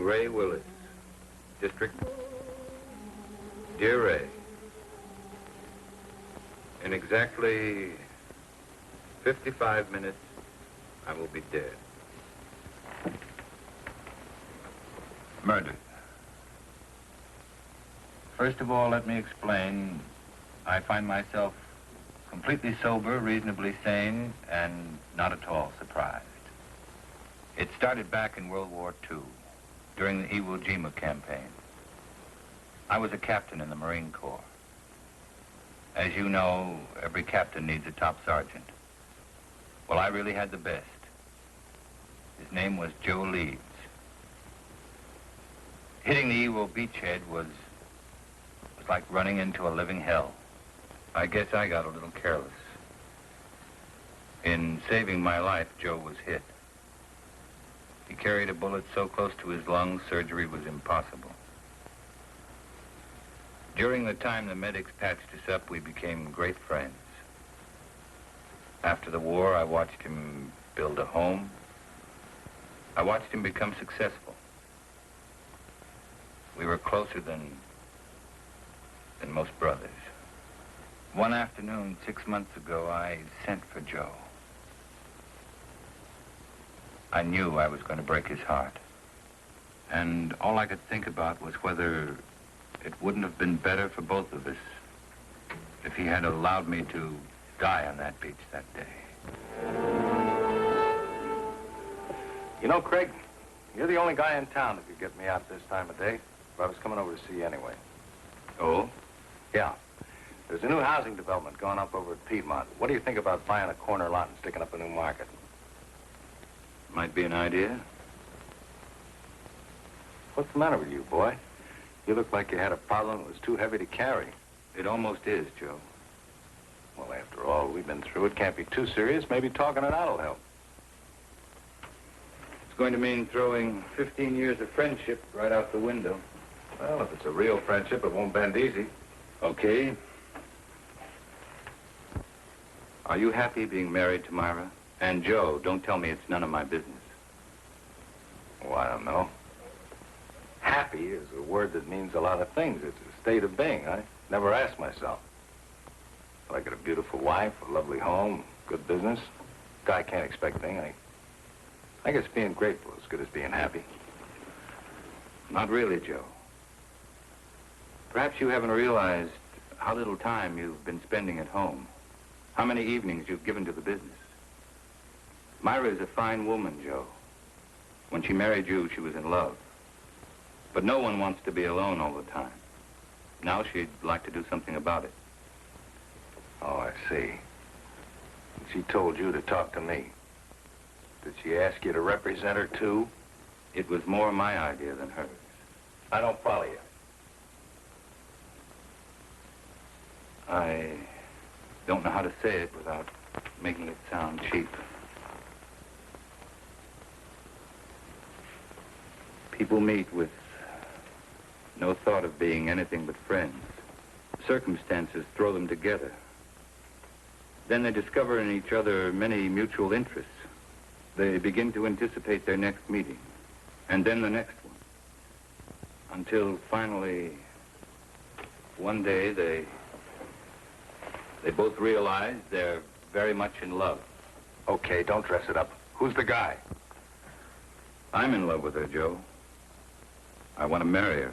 Ray Willis, District. Dear Ray, in exactly 55 minutes, I will be dead. Murdered. First of all, let me explain. I find myself completely sober, reasonably sane, and not at all surprised. It started back in World War II, during the Iwo Jima campaign. I was a captain in the Marine Corps. As you know, every captain needs a top sergeant. Well, I really had the best. His name was Joe Leeds. Hitting the Iwo beachhead was like running into a living hell. I guess I got a little careless. In saving my life, Joe was hit. He carried a bullet so close to his lungs, surgery was impossible. During the time the medics patched us up, we became great friends. After the war, I watched him build a home. I watched him become successful. We were closer than most brothers. One afternoon, 6 months ago, I sent for Joe. I knew I was going to break his heart. And all I could think about was whether it wouldn't have been better for both of us if he had allowed me to die on that beach that day. You know, Craig, you're the only guy in town that could get me out this time of day. But I was coming over to see you anyway. Oh? Yeah. There's a new housing development going up over at Piedmont. What do you think about buying a corner lot and sticking up a new market? Might be an idea. What's the matter with you, boy? You look like you had a problem that was too heavy to carry. It almost is, Joe. Well, after all we've been through, it can't be too serious. Maybe talking it out will help. It's going to mean throwing 15 years of friendship right out the window. Well, if it's a real friendship, it won't bend easy. Okay. Are you happy being married to Myra? And Joe, don't tell me it's none of my business. Oh, I don't know. Happy is a word that means a lot of things. It's a state of being. I never asked myself. Well, I got a beautiful wife, a lovely home, good business. Guy can't expect anything. I guess being grateful is as good as being happy. Not really, Joe. Perhaps you haven't realized how little time you've been spending at home. How many evenings you've given to the business. Myra is a fine woman, Joe. When she married you, she was in love. But no one wants to be alone all the time. Now she'd like to do something about it. Oh, I see. And she told you to talk to me. Did she ask you to represent her, too? It was more my idea than hers. I don't follow you. I don't know how to say it without making it sound cheap. People meet with no thought of being anything but friends. Circumstances throw them together. Then they discover in each other many mutual interests. They begin to anticipate their next meeting, and then the next one. Until finally, one day they both realize they're very much in love. Okay, don't dress it up. Who's the guy? I'm in love with her, Joe. I want to marry her.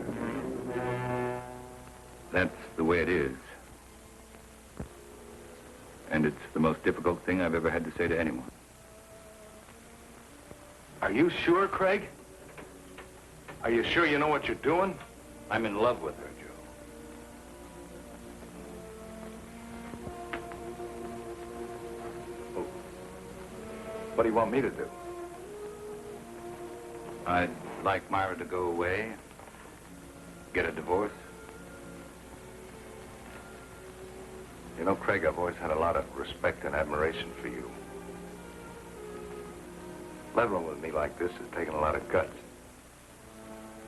That's the way it is. And it's the most difficult thing I've ever had to say to anyone. Are you sure, Craig? Are you sure you know what you're doing? I'm in love with her, Joe. What do you want me to do? I'd like Myra to go away, get a divorce. You know, Craig, I've always had a lot of respect and admiration for you. Leveling with me like this has taken a lot of guts.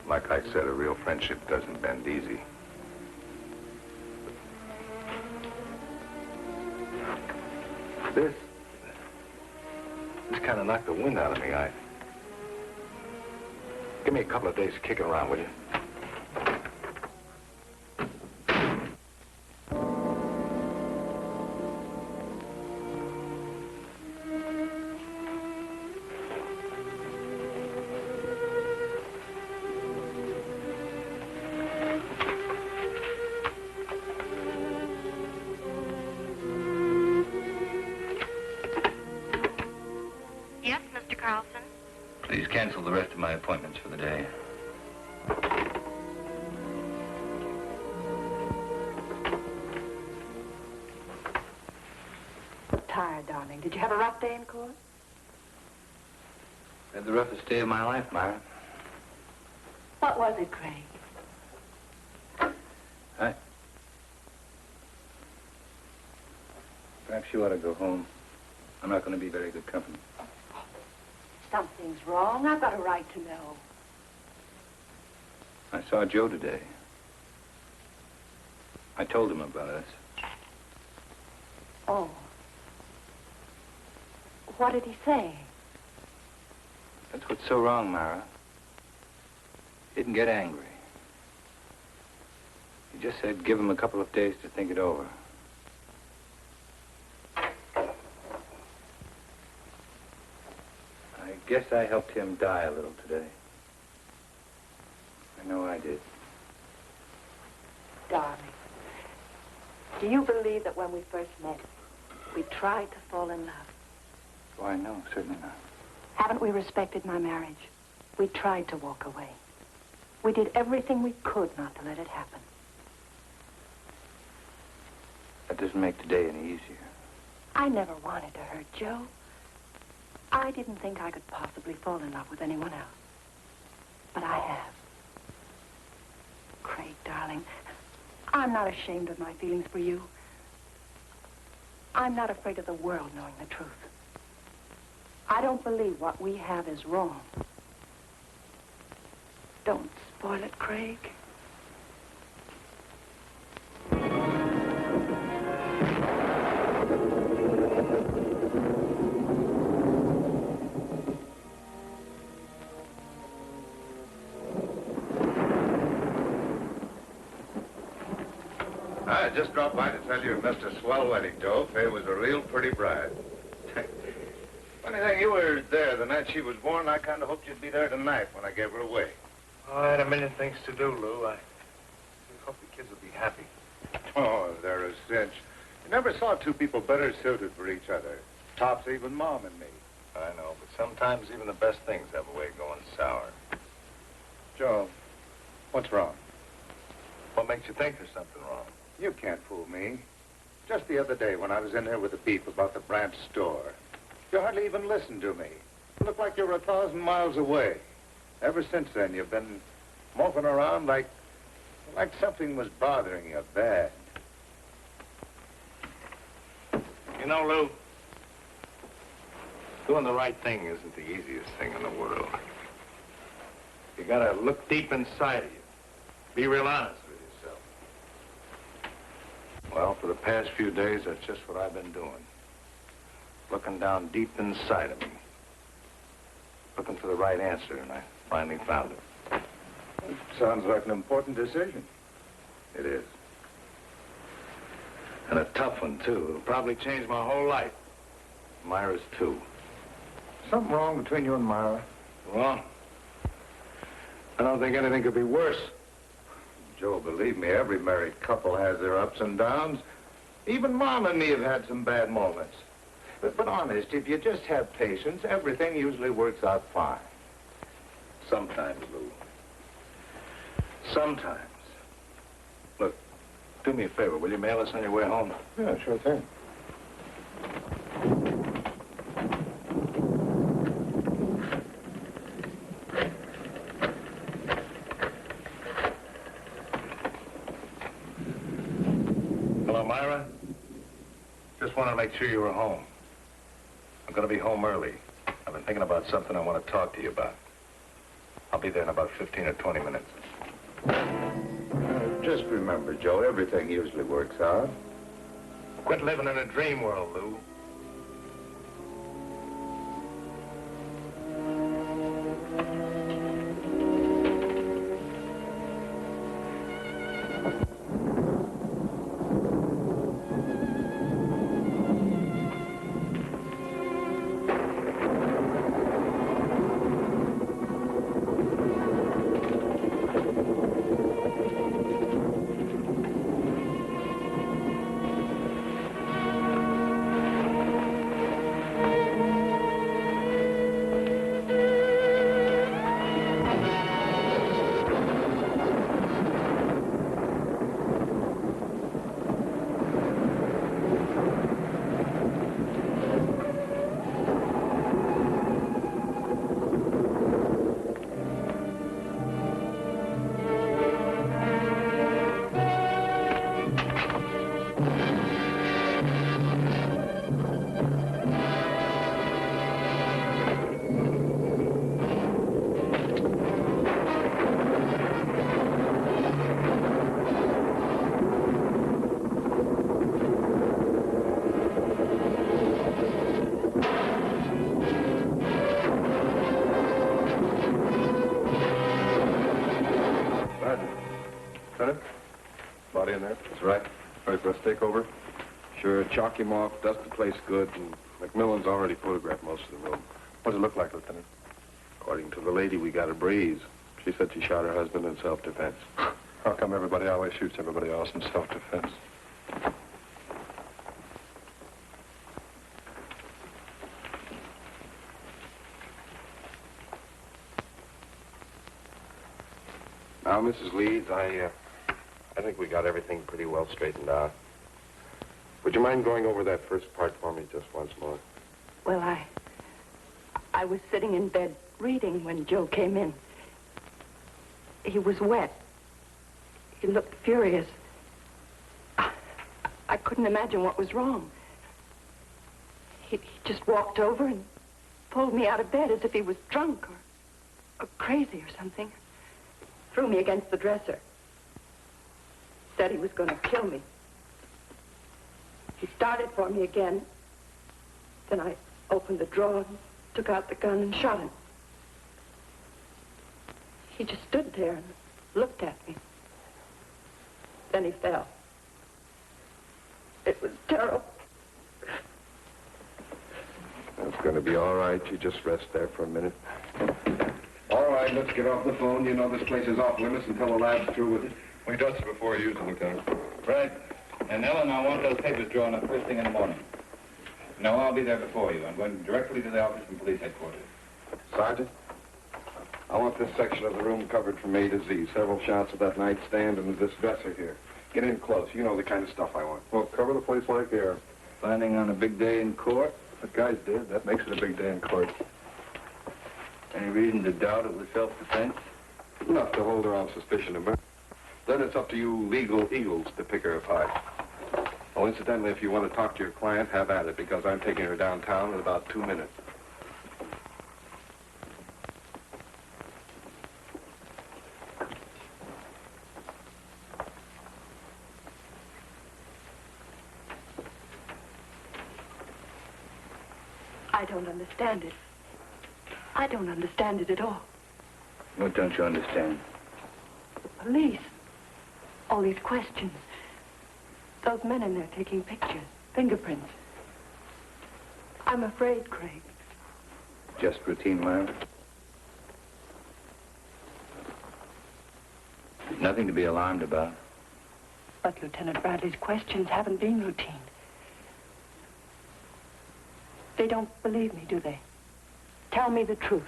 Like I said, a real friendship doesn't bend easy. This kind of knocked the wind out of me. Give me a couple of days kicking around, will you? Yes, Mr. Carlson? Please cancel the rest of my appointments for the day. Tired, darling. Did you have a rough day in court? Had the roughest day of my life, Myra. What was it, Craig? Perhaps you ought to go home. I'm not going to be very good company. Something's wrong. I've got a right to know. I saw Joe today. I told him about us. Oh. What did he say? That's what's so wrong, Myra. He didn't get angry. He just said give him a couple of days to think it over. I guess I helped him die a little today. I know I did. Darling, do you believe that when we first met, we tried to fall in love? Why, no, certainly not. Haven't we respected my marriage? We tried to walk away. We did everything we could not to let it happen. That doesn't make today any easier. I never wanted to hurt Joe. I didn't think I could possibly fall in love with anyone else. But I have. Craig, darling, I'm not ashamed of my feelings for you. I'm not afraid of the world knowing the truth. I don't believe what we have is wrong. Don't spoil it, Craig. I just dropped by to tell you you missed a swell wedding, Joe. Faye was a real pretty bride. Funny thing, you were there the night she was born. I kind of hoped you'd be there tonight when I gave her away. Oh, I had a million things to do, Lou. I hope the kids will be happy. Oh, they're a cinch. You never saw two people better suited for each other. Tops even Mom and me. I know, but sometimes even the best things have a way of going sour. Joe, what's wrong? What makes you think there's something wrong? You can't fool me. Just the other day when I was in there with the beef about the branch store, you hardly even listened to me. You looked like you were 1,000 miles away. Ever since then, you've been moping around like something was bothering you bad. You know, Lou, doing the right thing isn't the easiest thing in the world. You gotta look deep inside of you. Be real honest with yourself. Well, for the past few days, that's just what I've been doing. Looking down deep inside of me. Looking for the right answer, and I finally found it. It sounds like an important decision. It is. And a tough one, too. It'll probably change my whole life. Myra's, too. Something wrong between you and Myra? Wrong? I don't think anything could be worse. Joe, believe me, every married couple has their ups and downs. Even Mom and me have had some bad moments. But honest, if you just have patience, everything usually works out fine. Sometimes, Lou. Sometimes. Look, do me a favor. Will you mail us on your way home? Yeah, sure thing. Hello, Myra. Just wanted to make sure you were home. I'm going to be home early. I've been thinking about something I want to talk to you about. I'll be there in about 15 or 20 minutes. Just remember, Joe, everything usually works out. Quit living in a dream world, Lou. Lieutenant? Body in there? That's right. Ready for a stakeover? Sure, chalk him off, dust the place good, and McMillan's already photographed most of the room. What does it look like, Lieutenant? According to the lady, we got a breeze. She said she shot her husband in self-defense. How come everybody always shoots everybody else in self-defense? Now, Mrs. Leeds, I think we got everything pretty well straightened out. Would you mind going over that first part for me just once more? Well, I was sitting in bed reading when Joe came in. He was wet. He looked furious. I couldn't imagine what was wrong. He just walked over and pulled me out of bed as if he was drunk or crazy or something. Threw me against the dresser. Said he was going to kill me. He started for me again. Then I opened the drawer and took out the gun and shot him. He just stood there and looked at me. Then he fell. It was terrible. That's going to be all right. You just rest there for a minute. All right, let's get off the phone. You know this place is off limits until the lab's through with it. We dust it before you use it, Lieutenant. Right. And Ellen, I want those papers drawn up first thing in the morning. No, I'll be there before you. I'm going directly to the office from police headquarters. Sergeant, I want this section of the room covered from A to Z. Several shots of that nightstand and this dresser here. Get in close. You know the kind of stuff I want. Well, cover the place like air. Planning on a big day in court? The guy's dead. That makes it a big day in court. Any reason to doubt it was self-defense? Enough to hold her on suspicion of murder. Then it's up to you legal eagles to pick her apart. Oh, incidentally, if you want to talk to your client, have at it, because I'm taking her downtown in about 2 minutes. I don't understand it. I don't understand it at all. What don't you understand? The police. All these questions. Those men in there taking pictures, fingerprints. I'm afraid, Craig. Just routine, Myra? Nothing to be alarmed about. But Lieutenant Bradley's questions haven't been routine. They don't believe me, do they? Tell me the truth.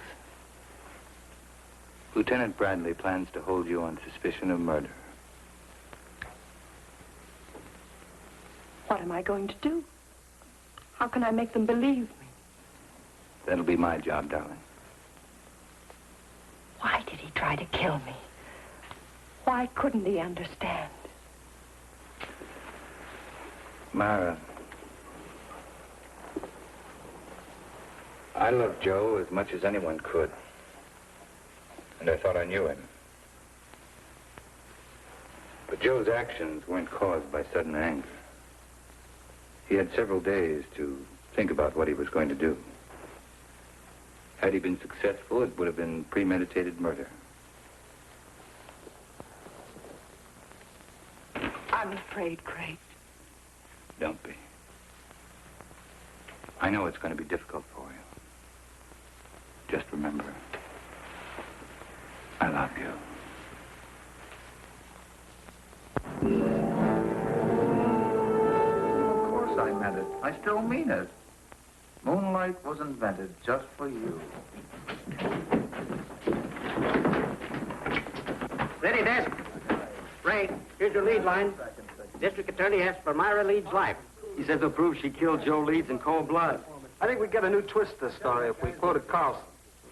Lieutenant Bradley plans to hold you on suspicion of murder. What am I going to do? How can I make them believe me? That'll be my job, darling. Why did he try to kill me? Why couldn't he understand? Myra, I loved Joe as much as anyone could. And I thought I knew him. But Joe's actions weren't caused by sudden anger. He had several days to think about what he was going to do. Had he been successful, it would have been premeditated murder. I'm afraid, Craig. Don't be. I know it's going to be difficult for you. Just remember, I love you. Of course I meant it. I still mean it. Moonlight was invented just for you. Ready, desk. Ray, here's your lead line. District Attorney asks for Myra Leeds' life. He says they'll prove she killed Joe Leeds in cold blood. I think we'd get a new twist to the story if we quoted Carlson.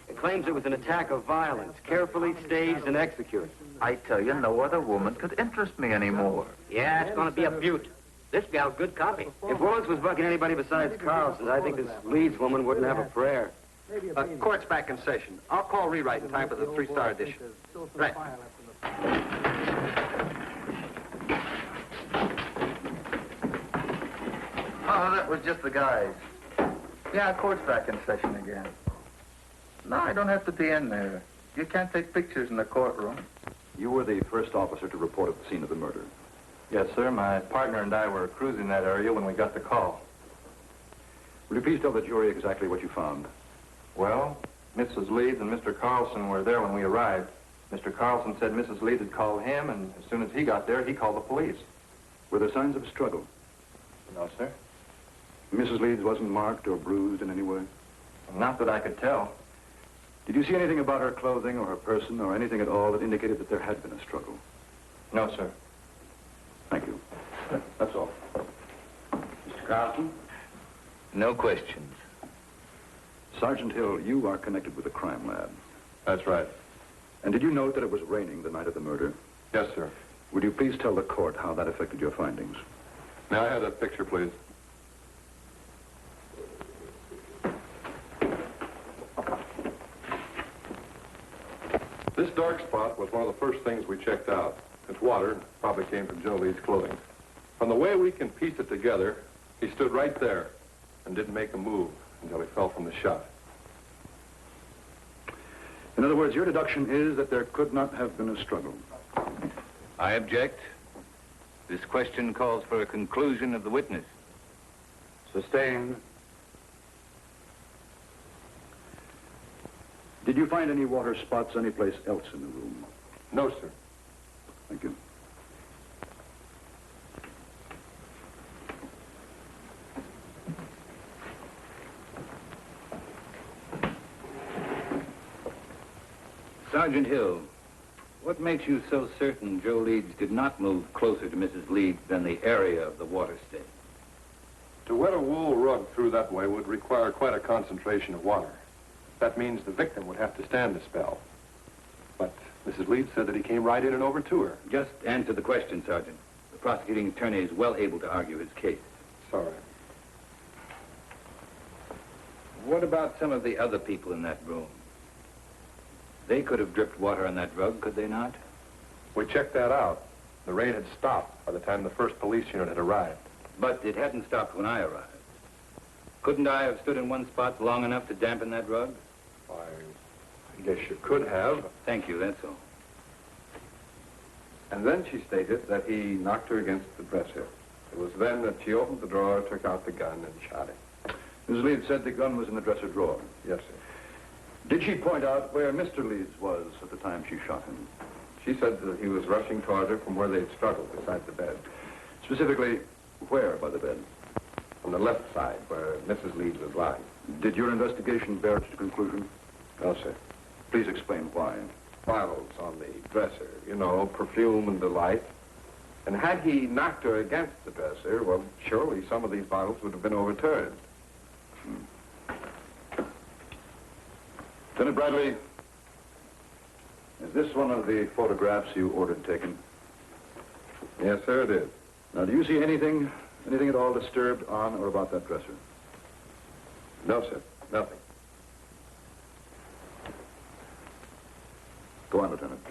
It claims it was an attack of violence, carefully staged and executed. I tell you, no other woman could interest me anymore. Yeah, it's going to be a beaut. This gal's good copy. If Willis was bucking anybody besides Carlson, I think this Leeds woman wouldn't have a prayer. Court's back in session. I'll call rewrite in time for the 3-star edition. Right. Oh, that was just the guys. Yeah, court's back in session again. No, I don't have to be in there. You can't take pictures in the courtroom. you were the first officer to report at the scene of the murder. Yes, sir. My partner and I were cruising that area when we got the call. Will you please tell the jury exactly what you found? Well, Mrs. Leeds and Mr. Carlson were there when we arrived. Mr. Carlson said Mrs. Leeds had called him, and as soon as he got there, he called the police. Were there signs of a struggle? No, sir. Mrs. Leeds wasn't marked or bruised in any way? Not that I could tell. Did you see anything about her clothing or her person or anything at all that indicated that there had been a struggle? No, sir. Thank you. That's all. Mr. Carlson? No questions. Sergeant Hill, you are connected with the crime lab. That's right. And did you note that it was raining the night of the murder? Yes, sir. Would you please tell the court how that affected your findings? May I have that picture, please? This dark spot was one of the first things we checked out. It's water, probably came from Joe Leeds' clothing. From the way we can piece it together, he stood right there and didn't make a move until he fell from the shot. In other words, your deduction is that there could not have been a struggle. I object. This question calls for a conclusion of the witness. Sustained. Did you find any water spots anyplace else in the room? No, sir. Thank you. Sergeant Hill, what makes you so certain Joe Leeds did not move closer to Mrs. Leeds than the area of the water stain? To wet a wool rug through that way would require quite a concentration of water. That means the victim would have to stand the spell. But Mrs. Leeds said that he came right in and over to her. Just answer the question, Sergeant. The prosecuting attorney is well able to argue his case. Sorry. What about some of the other people in that room? They could have dripped water on that rug, could they not? We checked that out. The rain had stopped by the time the first police unit had arrived. But it hadn't stopped when I arrived. Couldn't I have stood in one spot long enough to dampen that rug? Why, I guess you could have. Thank you, that's all. And then she stated that he knocked her against the dresser. It was then that she opened the drawer, took out the gun, and shot him. Mrs. Leeds said the gun was in the dresser drawer. Yes, sir. Did she point out where Mr. Leeds was at the time she shot him? She said that he was rushing toward her from where they'd struggled beside the bed. Specifically, where by the bed? On the left side, where Mrs. Leeds was lying. Did your investigation bear it to conclusion? No, sir. Please explain why. Bottles on the dresser, you know, perfume and the like. And had he knocked her against the dresser, well, surely some of these bottles would have been overturned. Lieutenant Bradley, is this one of the photographs you ordered taken? Yes, sir, it is. Now, do you see anything at all disturbed on or about that dresser? No, sir. Nothing. Go on, Lieutenant.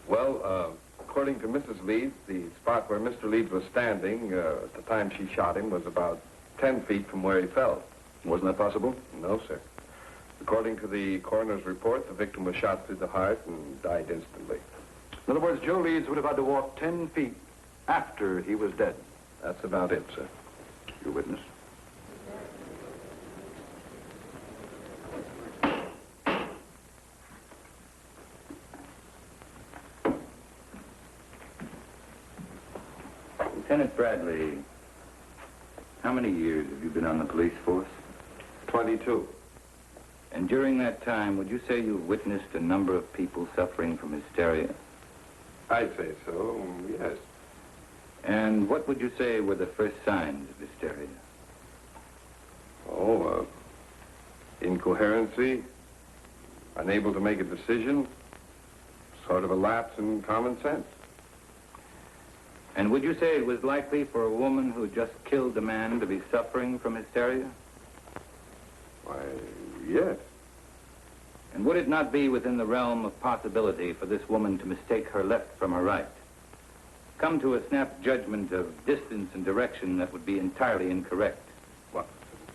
Well, according to Mrs. Leeds, the spot where Mr. Leeds was standing at the time she shot him was about 10 feet from where he fell. Wasn't that possible? No, sir. According to the coroner's report, the victim was shot through the heart and died instantly. In other words, Joe Leeds would have had to walk 10 feet after he was dead. That's about it, sir. Your witness. Lieutenant Bradley, how many years have you been on the police force? 22. And during that time, would you say you witnessed a number of people suffering from hysteria? I'd say so, yes. And what would you say were the first signs of hysteria? Oh, incoherency, unable to make a decision, sort of a lapse in common sense. And would you say it was likely for a woman who just killed a man to be suffering from hysteria? Why, yes. And would it not be within the realm of possibility for this woman to mistake her left from her right? Come to a snap judgment of distance and direction that would be entirely incorrect? Well,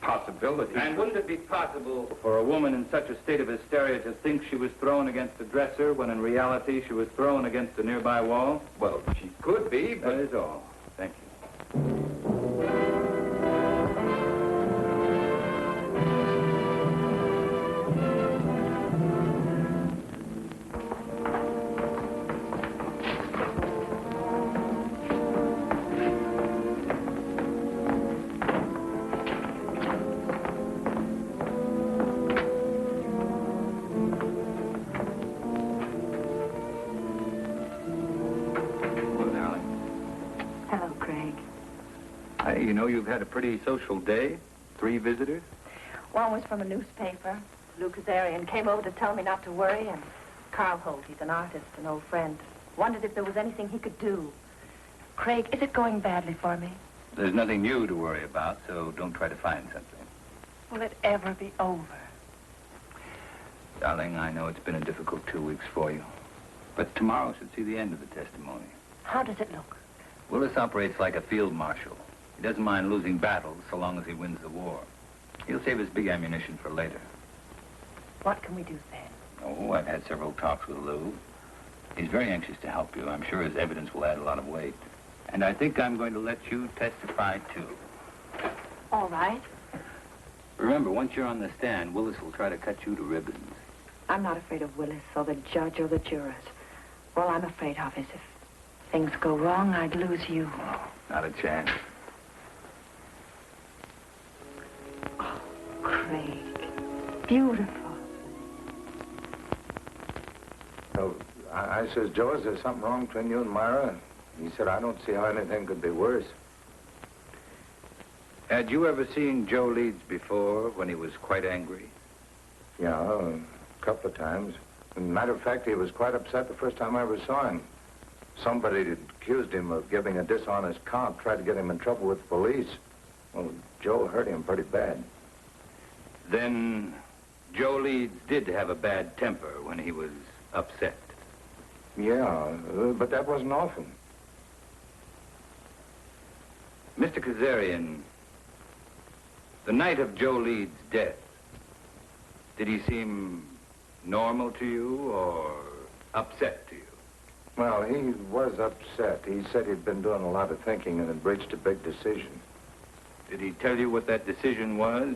possibility. And wouldn't it be possible for a woman in such a state of hysteria to think she was thrown against the dresser when in reality she was thrown against a nearby wall? Well, she could be, but... That is all. Thank you. You know, you've had a pretty social day. 3 visitors. One was from a newspaper. Lou Kazarian came over to tell me not to worry, and Carl Holt, he's an artist, an old friend, wondered if there was anything he could do. Craig, is it going badly for me? There's nothing new to worry about, so don't try to find something. Will it ever be over? Darling, I know it's been a difficult 2 weeks for you, but tomorrow should see the end of the testimony. How does it look? Willis operates like a field marshal. He doesn't mind losing battles so long as he wins the war. He'll save his big ammunition for later. What can we do then? Oh, I've had several talks with Lou. He's very anxious to help you. I'm sure his evidence will add a lot of weight. And I think I'm going to let you testify, too. All right. Remember, once you're on the stand, Willis will try to cut you to ribbons. I'm not afraid of Willis or the judge or the jurors. All I'm afraid of is if things go wrong, I'd lose you. Oh, not a chance. Oh, Craig. Beautiful. So I says, Joe, is there something wrong between you and Myra? And he said, I don't see how anything could be worse. Had you ever seen Joe Leeds before when he was quite angry? Yeah, a couple of times. As a matter of fact, he was quite upset the first time I ever saw him. Somebody had accused him of giving a dishonest count, tried to get him in trouble with the police. Well, Joe hurt him pretty bad. Then Joe Leeds did have a bad temper when he was upset. Yeah, but that wasn't often. Mr. Kazarian, the night of Joe Leeds' death, did he seem normal to you or upset to you? Well, he was upset. He said he'd been doing a lot of thinking and had reached a big decision. Did he tell you what that decision was?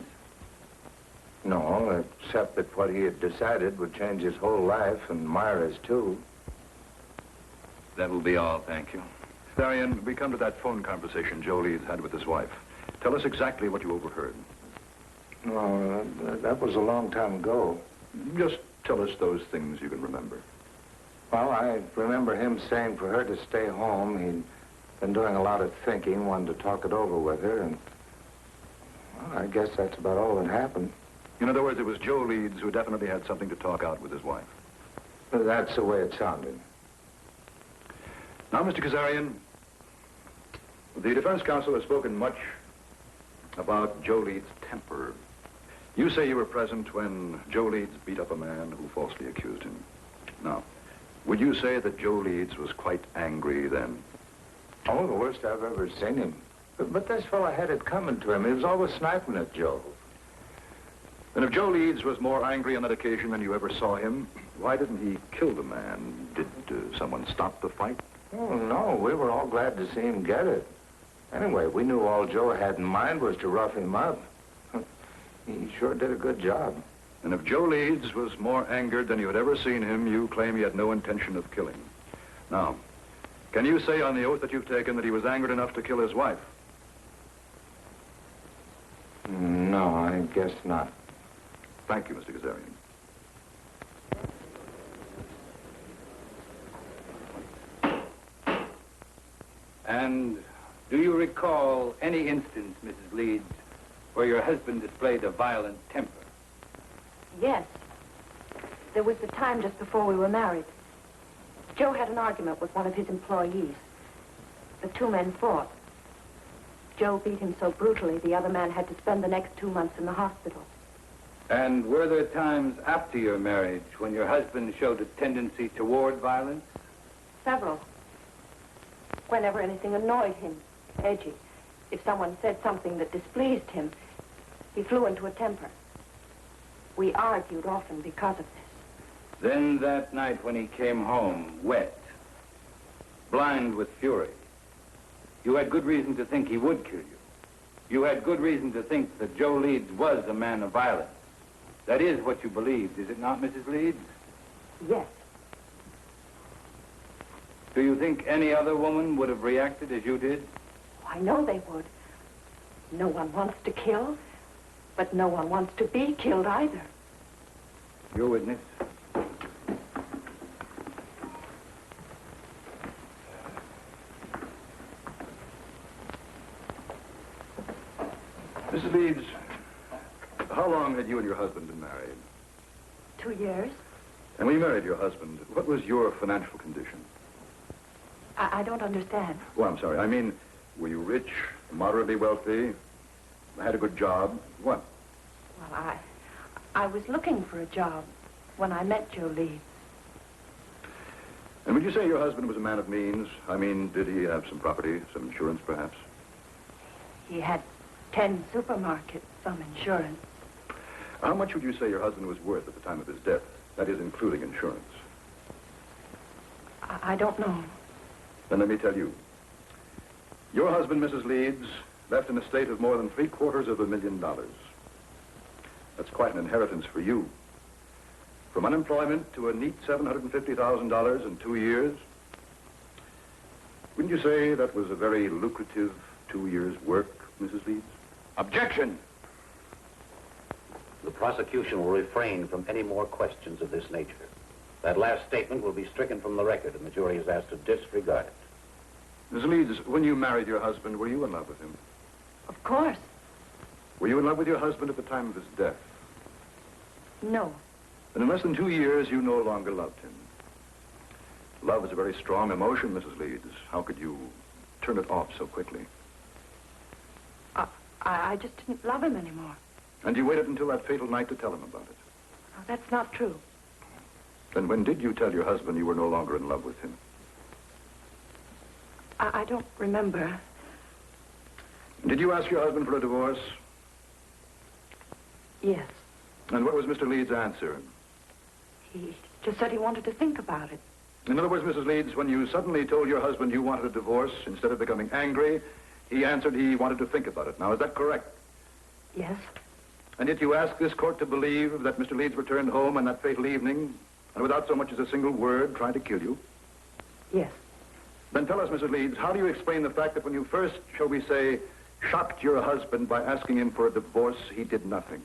No, except that what he had decided would change his whole life and Myra's, too. That will be all, thank you. Kazarian, we come to that phone conversation Joe Leeds had with his wife. Tell us exactly what you overheard. No, that was a long time ago. Just tell us those things you can remember. Well, I remember him saying for her to stay home. He'd been doing a lot of thinking, wanted to talk it over with her, and well, I guess that's about all that happened. In other words, it was Joe Leeds who definitely had something to talk out with his wife. That's the way it sounded. Now, Mr. Kazarian, the defense counsel has spoken much about Joe Leeds' temper. You say you were present when Joe Leeds beat up a man who falsely accused him. Now, would you say that Joe Leeds was quite angry then? Oh, the worst I've ever seen him. But this fellow had it coming to him. He was always sniping at Joe. Then if Joe Leeds was more angry on that occasion than you ever saw him, why didn't he kill the man? Did someone stop the fight? Oh, no, we were all glad to see him get it. Anyway, we knew all Joe had in mind was to rough him up. He sure did a good job. And if Joe Leeds was more angered than you had ever seen him, you claim he had no intention of killing. Now, can you say on the oath that you've taken that he was angered enough to kill his wife? No, I guess not. Thank you, Mr. Kazarian. And do you recall any instance, Mrs. Leeds, where your husband displayed a violent temper? Yes. There was the time just before we were married. Joe had an argument with one of his employees. The 2 men fought. Joe beat him so brutally, the other man had to spend the next 2 months in the hospital. And were there times after your marriage when your husband showed a tendency toward violence? Several. Whenever anything annoyed him, edgy. If someone said something that displeased him, He flew into a temper. We argued often because of this. Then that night when he came home, wet, blind with fury, you had good reason to think he would kill you. You had good reason to think that Joe Leeds was a man of violence. That is what you believed, is it not, Mrs. Leeds? Yes. Do you think any other woman would have reacted as you did? I know they would. No one wants to kill, but no one wants to be killed either. Your witness. Mrs. Leeds, how long had you and your husband been married? 2 years. And when you married your husband, what was your financial condition? I don't understand. Oh, I'm sorry. I mean, were you rich, moderately wealthy, had a good job? What? Well, I was looking for a job when I met Joe Leeds. And would you say your husband was a man of means? I mean, did he have some property, some insurance, perhaps? He had 10 supermarkets, some insurance. How much would you say your husband was worth at the time of his death? That is, including insurance. I don't know. Then let me tell you. Your husband, Mrs. Leeds, left an estate of more than $750,000. That's quite an inheritance for you. From unemployment to a neat $750,000 in 2 years. Wouldn't you say that was a very lucrative 2 years' work, Mrs. Leeds? Objection! The prosecution will refrain from any more questions of this nature. That last statement will be stricken from the record, and the jury is asked to disregard it. Mrs. Leeds, when you married your husband, were you in love with him? Of course. Were you in love with your husband at the time of his death? No. Then in less than 2 years, you no longer loved him. Love is a very strong emotion, Mrs. Leeds. How could you turn it off so quickly? I just didn't love him anymore. And you waited until that fatal night to tell him about it? Oh, that's not true. Then when did you tell your husband you were no longer in love with him? I don't remember. Did you ask your husband for a divorce? Yes. And what was Mr. Leeds' answer? He just said he wanted to think about it. In other words, Mrs. Leeds, when you suddenly told your husband you wanted a divorce, instead of becoming angry, he answered he wanted to think about it. Now, is that correct? Yes. And yet you asked this court to believe that Mr. Leeds returned home on that fatal evening, and without so much as a single word, tried to kill you? Yes. Then tell us, Mrs. Leeds, how do you explain the fact that when you first, shall we say, shocked your husband by asking him for a divorce, he did nothing?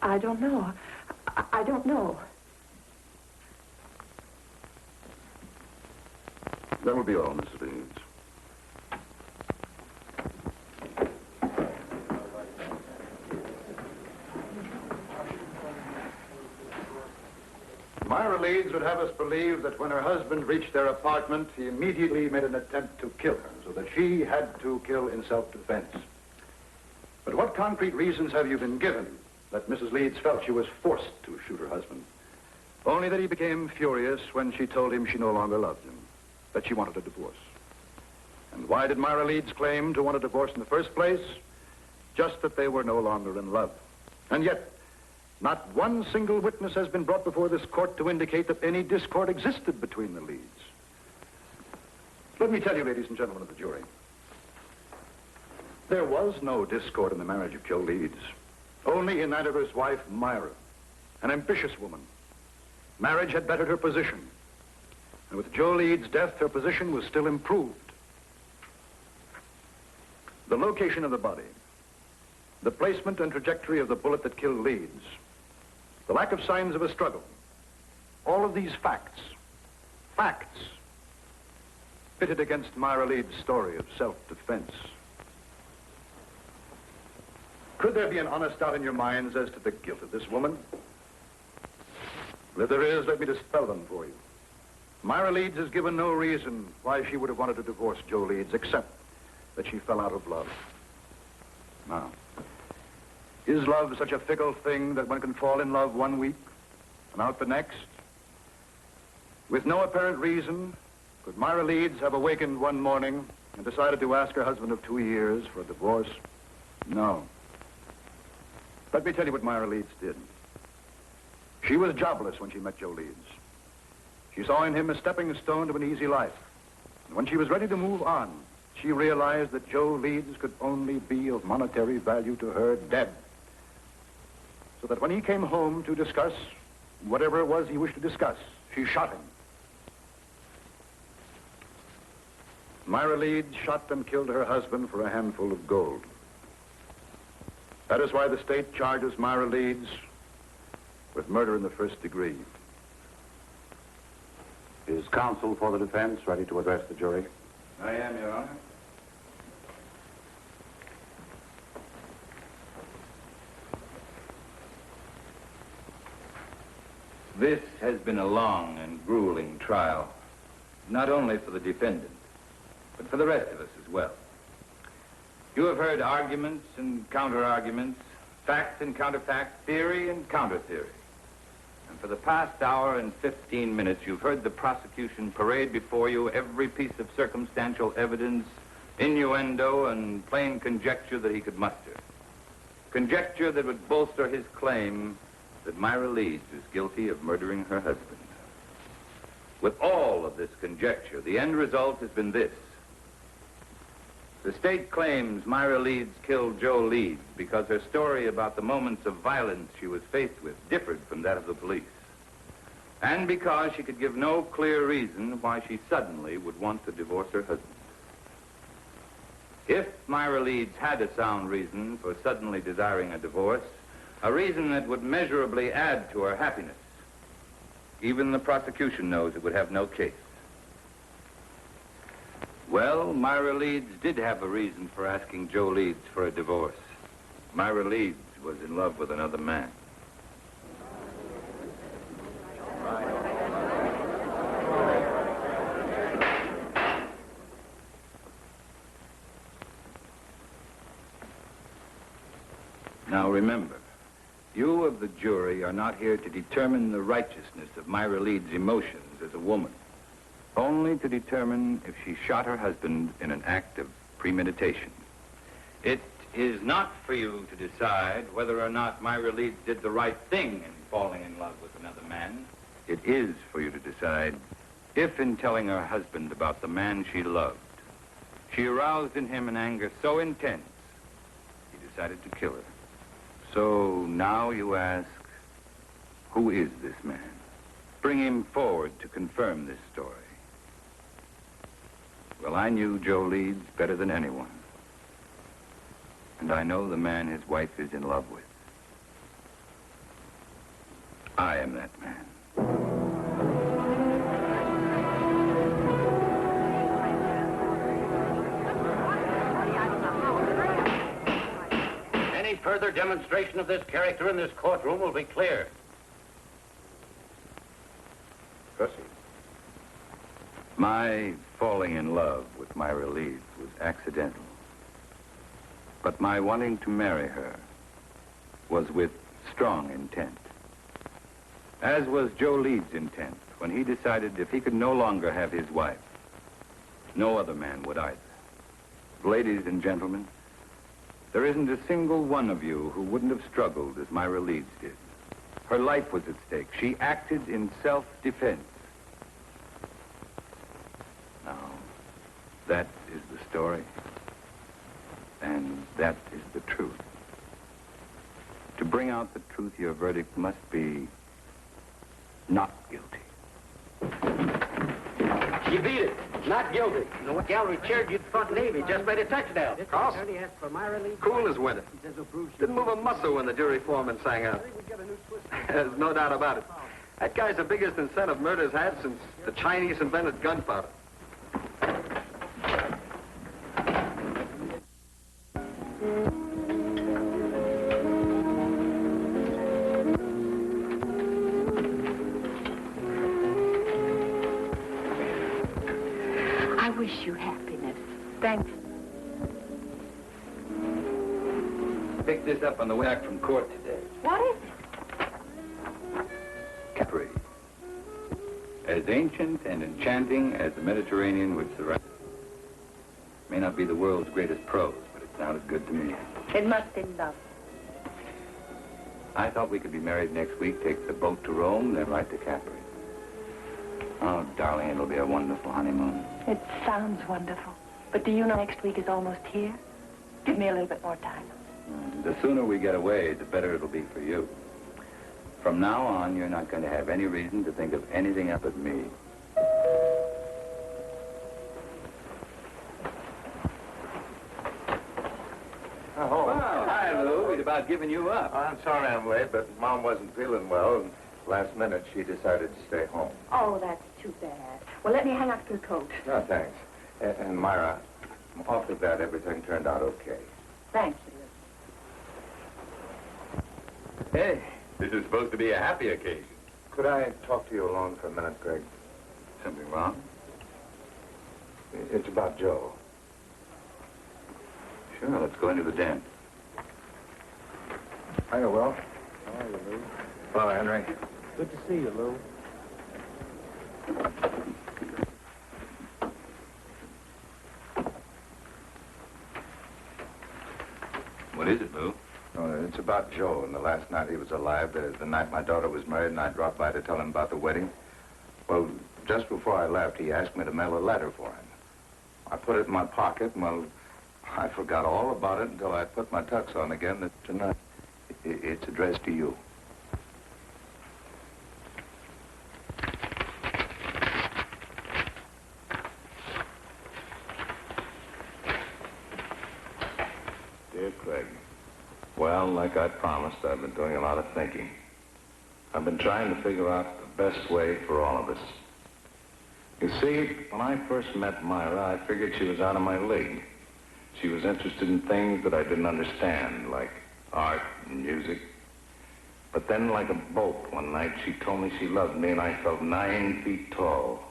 I don't know. I don't know. That will be all, Mrs. Leeds. Myra Leeds would have us believe that when her husband reached their apartment, he immediately made an attempt to kill her, so that she had to kill in self-defense. But what concrete reasons have you been given that Mrs. Leeds felt she was forced to shoot her husband? Only that he became furious when she told him she no longer loved him, that she wanted a divorce. And why did Myra Leeds claim to want a divorce in the first place? Just that they were no longer in love. And yet, not one single witness has been brought before this court to indicate that any discord existed between the Leeds. Let me tell you, ladies and gentlemen of the jury, there was no discord in the marriage of Joe Leeds. Only in that of his wife, Myra, an ambitious woman. Marriage had bettered her position. And with Joe Leeds' death, her position was still improved. The location of the body, the placement and trajectory of the bullet that killed Leeds, the lack of signs of a struggle, all of these facts, pitted against Myra Leeds' story of self-defense. Could there be an honest doubt in your minds as to the guilt of this woman? Well, if there is, let me dispel them for you. Myra Leeds has given no reason why she would have wanted to divorce Joe Leeds, except that she fell out of love. Now, is love such a fickle thing that one can fall in love one week and out the next? With no apparent reason, could Myra Leeds have awakened one morning and decided to ask her husband of 2 years for a divorce? No. Let me tell you what Myra Leeds did. She was jobless when she met Joe Leeds. She saw in him a stepping stone to an easy life. And when she was ready to move on, she realized that Joe Leeds could only be of monetary value to her dead. So that when he came home to discuss whatever it was he wished to discuss, she shot him. Myra Leeds shot and killed her husband for a handful of gold. That is why the state charges Myra Leeds with murder in the first degree. Is counsel for the defense ready to address the jury? I am, Your Honor. This has been a long and grueling trial, not only for the defendant, but for the rest of us as well. You have heard arguments and counter-arguments, facts and counterfacts, theory and counter-theory. And for the past hour and 15 minutes, you've heard the prosecution parade before you every piece of circumstantial evidence, innuendo, and plain conjecture that he could muster. Conjecture that would bolster his claim that Myra Leeds is guilty of murdering her husband. With all of this conjecture, the end result has been this. The state claims Myra Leeds killed Joe Leeds because her story about the moments of violence she was faced with differed from that of the police. And because she could give no clear reason why she suddenly would want to divorce her husband. If Myra Leeds had a sound reason for suddenly desiring a divorce, a reason that would measurably add to her happiness, even the prosecution knows it would have no case. Well, Myra Leeds did have a reason for asking Joe Leeds for a divorce. Myra Leeds was in love with another man. Now remember, you of the jury are not here to determine the righteousness of Myra Leeds' emotions as a woman. Only to determine if she shot her husband in an act of premeditation. It is not for you to decide whether or not Myra Leeds did the right thing in falling in love with another man. It is for you to decide if, in telling her husband about the man she loved, she aroused in him an anger so intense, he decided to kill her. So now you ask, who is this man? Bring him forward to confirm this story. Well, I knew Joe Leeds better than anyone. And I know the man his wife is in love with. I am that man. Any further demonstration of this character in this courtroom will be clear. Proceed. My falling in love with Myra Leeds was accidental. But my wanting to marry her was with strong intent. As was Joe Leeds' intent when he decided if he could no longer have his wife, no other man would either. Ladies and gentlemen, there isn't a single one of you who wouldn't have struggled as Myra Leeds did. Her life was at stake. She acted in self-defense. Now, that is the story, and that is the truth. To bring out the truth, your verdict must be not guilty. She beat it. Not guilty. You know what gallery chaired you'd thought Navy just made a touchdown. Carlson. Cool as winter. Didn't move a muscle when the jury foreman sang out. There's no doubt about it. That guy's the biggest incentive murder's had since the Chinese invented gunpowder. I wish you happiness. Thanks. Picked this up on the way back from court today. What is it? Capri. As ancient and enchanting as the Mediterranean which surrounds it. not be the world's greatest prose, but it sounded good to me. It must be love. I thought we could be married next week, take the boat to Rome, then right to Capri. Oh, darling, it'll be a wonderful honeymoon. It sounds wonderful. But do you know next week is almost here? Give me a little bit more time. The sooner we get away, the better it'll be for you. From now on, you're not going to have any reason to think of anything else but me. Oh, Hi, Lou. We'd about given you up. I'm sorry I'm late, but Mom wasn't feeling well, and last minute she decided to stay home. Oh, that's too bad. Well, let me hang up your coat. No, thanks. And Myra, I'm awfully glad everything turned out okay. Thank you. Hey, this is supposed to be a happy occasion. Could I talk to you alone for a minute, Greg? Something wrong? It's about Joe. Sure, let's go into the den. Hiya, Will. How are you, Lou? Hello, Henry. Good to see you, Lou. What is it, Lou? Oh, it's about Joe and the last night he was alive, the night my daughter was married, and I dropped by to tell him about the wedding. Well, just before I left, he asked me to mail a letter for him. I put it in my pocket, and, well, I forgot all about it until I put my tux on again tonight. It's addressed to you. Dear Craig, well, like I promised, I've been doing a lot of thinking. I've been trying to figure out the best way for all of us. You see, when I first met Myra, I figured she was out of my league. She was interested in things that I didn't understand, like art and music. But then, like a bolt, one night, she told me she loved me, and I felt 9 feet tall.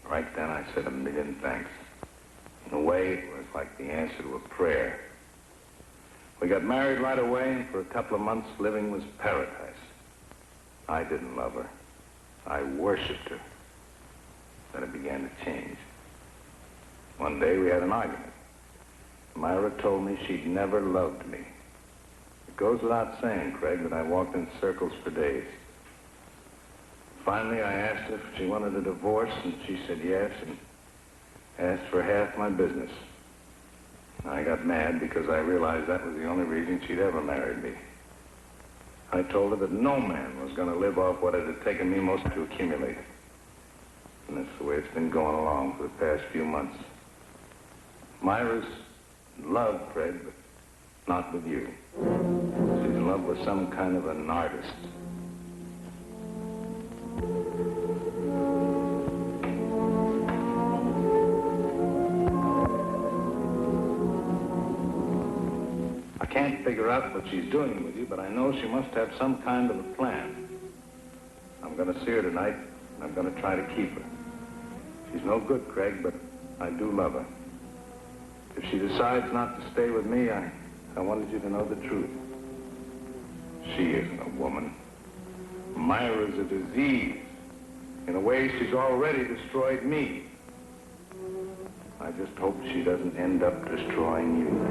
Right then, I said a million thanks. In a way, it was like the answer to a prayer. We got married right away, and for a couple of months, living was paradise. I didn't love her. I worshipped her. Then it began to change. One day, we had an argument. Myra told me she'd never loved me. It goes without saying, Craig, that I walked in circles for days. Finally, I asked her if she wanted a divorce, and she said yes, and asked for half my business. I got mad because I realized that was the only reason she'd ever married me. I told her that no man was going to live off what it had taken me most to accumulate. And that's the way it's been going along for the past few months. Myra's in love, Craig, but not with you. She's in love with some kind of an artist. I can't figure out what she's doing with you, but I know she must have some kind of a plan. I'm going to see her tonight, and I'm going to try to keep her. She's no good, Craig, but I do love her. If she decides not to stay with me, I wanted you to know the truth. She isn't a woman. Myra's a disease. In a way, she's already destroyed me. I just hope she doesn't end up destroying you.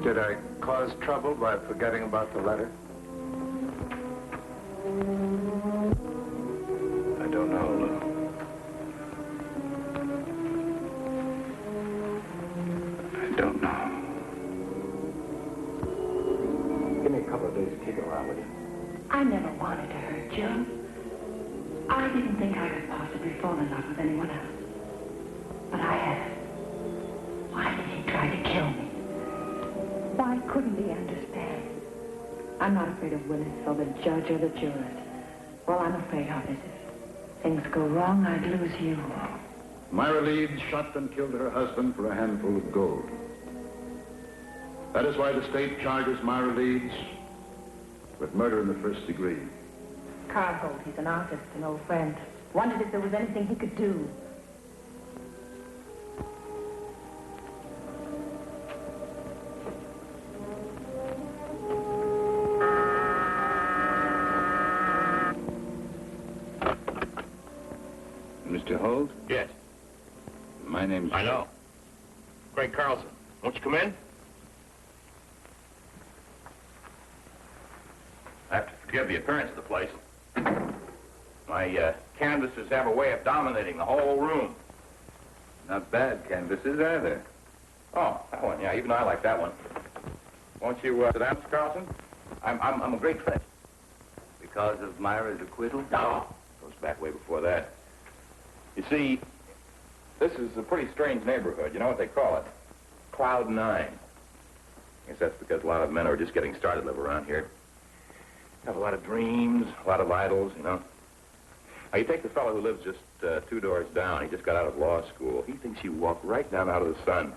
Did I cause trouble by forgetting about the letter? I don't know, Lou. I don't know. Give me a couple of days to kick it around with you. I never wanted to hurt you. I didn't think I could possibly fall in love with anyone else. But I have. Why did he try to kill me? Why couldn't he understand? I'm not afraid of Willis or the judge or the jurors. All I'm afraid of is if things go wrong, I'd lose you. Myra Leeds shot and killed her husband for a handful of gold. That is why the state charges Myra Leeds with murder in the first degree. Carl, he's an artist, an old friend. Wondered if there was anything he could do. Mr. Holt? Yes. My name's... I know. Craig Carlson. Won't you come in? I have to forgive the appearance of the place. My canvases have a way of dominating the whole room. Not bad canvases, are there? Oh, that one, yeah, even I like that one. Won't you sit down, Mr. Carlson? I'm a great fan. Because of Myra's acquittal? No. Goes back way before that. You see, this is a pretty strange neighborhood. You know what they call it? Cloud 9. I guess that's because a lot of men who are just getting started live around here. Have a lot of dreams, a lot of idols, you know. Now, you take the fellow who lives just 2 doors down. He just got out of law school. He thinks you walk right down out of the sun.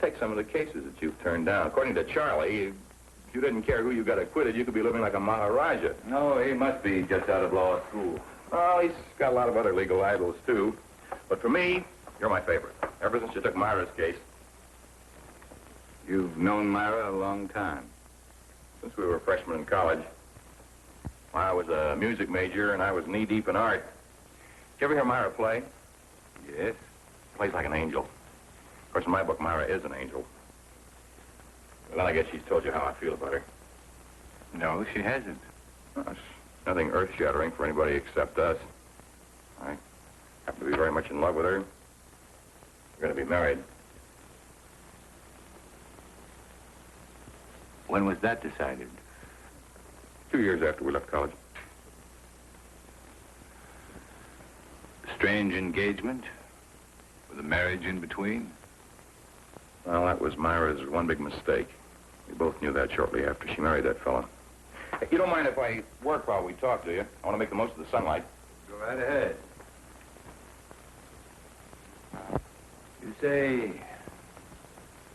Take some of the cases that you've turned down. According to Charlie, if you didn't care who you got acquitted, you could be living like a Maharaja. No, he must be just out of law school. Well, he's got a lot of other legal idols, too. But for me, you're my favorite. Ever since you took Myra's case. You've known Myra a long time. Since we were freshmen in college. I was a music major, and I was knee-deep in art. Did you ever hear Myra play? Yes. Plays like an angel. Of course, in my book, Myra is an angel. Well, then I guess she's told you how I feel about her. No, she hasn't. Well, it's nothing earth-shattering for anybody except us. I happen to be very much in love with her. We're going to be married. When was that decided? 2 years after we left college. Strange engagement? With a marriage in between? Well, that was Myra's one big mistake. We both knew that shortly after she married that fella. Hey, you don't mind if I work while we talk, do you? I want to make the most of the sunlight. Go right ahead. You say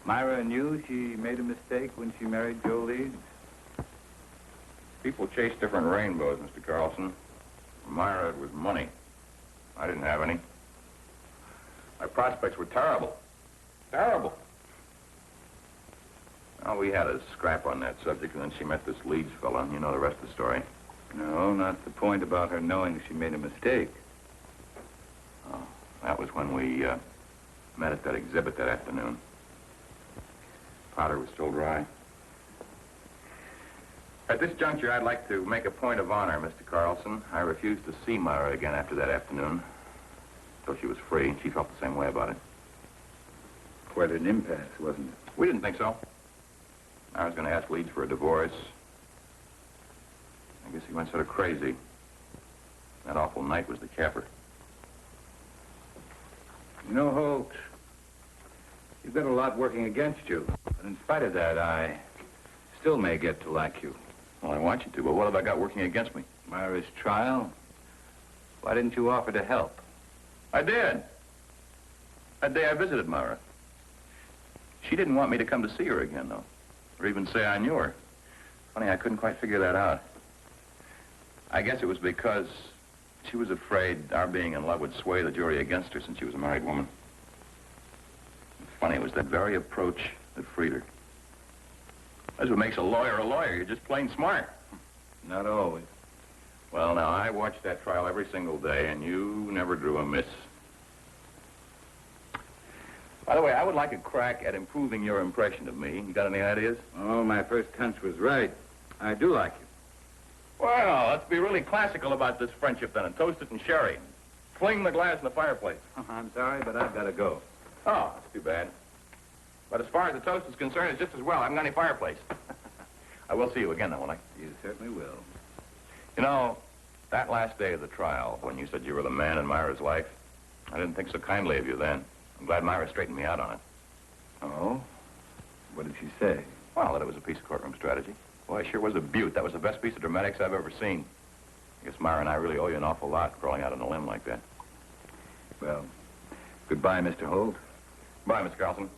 Myra knew she made a mistake when she married Joe Leeds? People chase different rainbows, Mr. Carlson. For Myra, it was money. I didn't have any. My prospects were terrible. Terrible. Well, we had a scrap on that subject, and then she met this Leeds fella, and you know the rest of the story. No, not the point about her knowing she made a mistake. Oh, that was when we met at that exhibit that afternoon. Powder was still dry. At this juncture, I'd like to make a point of honor, Mr. Carlson. I refused to see Myra again after that afternoon. Though she was free, she felt the same way about it. Quite an impasse, wasn't it? We didn't think so. I was going to ask Leeds for a divorce. I guess he went sort of crazy. That awful night was the capper. You know, Holt, you've got a lot working against you. But in spite of that, I still may get to like you. Well, I want you to, but what have I got working against me? Myra's trial? Why didn't you offer to help? I did. That day I visited Myra. She didn't want me to come to see her again, though. Or even say I knew her. Funny, I couldn't quite figure that out. I guess it was because she was afraid our being in love would sway the jury against her since she was a married woman. Funny, it was that very approach that freed her. That's what makes a lawyer a lawyer. You're just plain smart. Not always. Well, now, I watched that trial every single day, and you never drew a miss. By the way, I would like a crack at improving your impression of me. You got any ideas? Oh, my first hunch was right. I do like you. Well, let's be really classical about this friendship, then, and toast it in sherry. Fling the glass in the fireplace. Oh, I'm sorry, but I've got to go. Oh, that's too bad. But as far as the toast is concerned, it's just as well. I haven't got any fireplace. I will see you again, though, won't I? You certainly will. You know, that last day of the trial, when you said you were the man in Myra's life, I didn't think so kindly of you then. I'm glad Myra straightened me out on it. Oh? What did she say? Well, that it was a piece of courtroom strategy. Boy, it sure was a beaut. That was the best piece of dramatics I've ever seen. I guess Myra and I really owe you an awful lot crawling out on a limb like that. Well, goodbye, Mr. Holt. Bye, Mr. Carlson.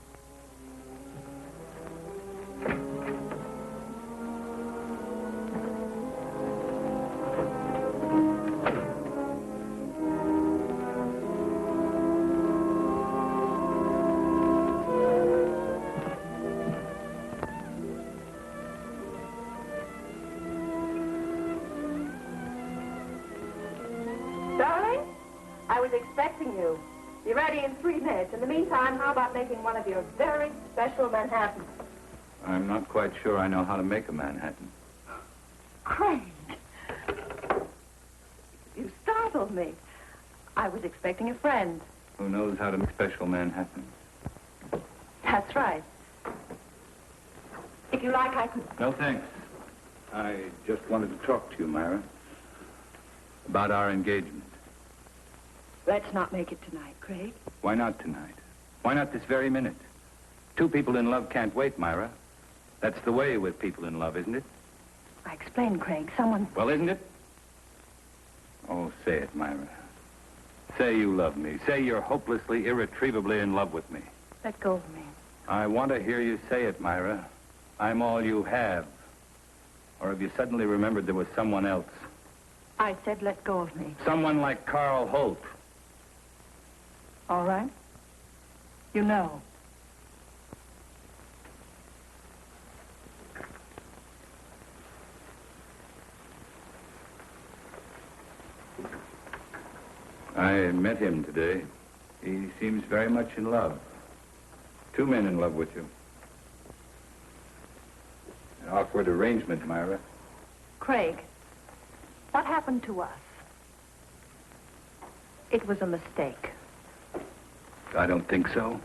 Darling, I was expecting you. Be ready in 3 minutes. In the meantime, how about making one of your very special Manhattans? I'm not quite sure I know how to make a Manhattan. Craig. You startled me. I was expecting a friend. Who knows how to make special Manhattan? That's right. If you like, I could... No, thanks. I just wanted to talk to you, Myra, about our engagement. Let's not make it tonight, Craig. Why not tonight? Why not this very minute? 2 people in love can't wait, Myra. That's the way with people in love, isn't it? I explained, Craig. Someone... Well, isn't it? Oh, say it, Myra. Say you love me. Say you're hopelessly, irretrievably in love with me. Let go of me. I want to hear you say it, Myra. I'm all you have. Or have you suddenly remembered there was someone else? I said let go of me. Someone like Carl Holt. All right. You know. I met him today. He seems very much in love. 2 men in love with you. An awkward arrangement, Myra. Craig, what happened to us? It was a mistake. I don't think so.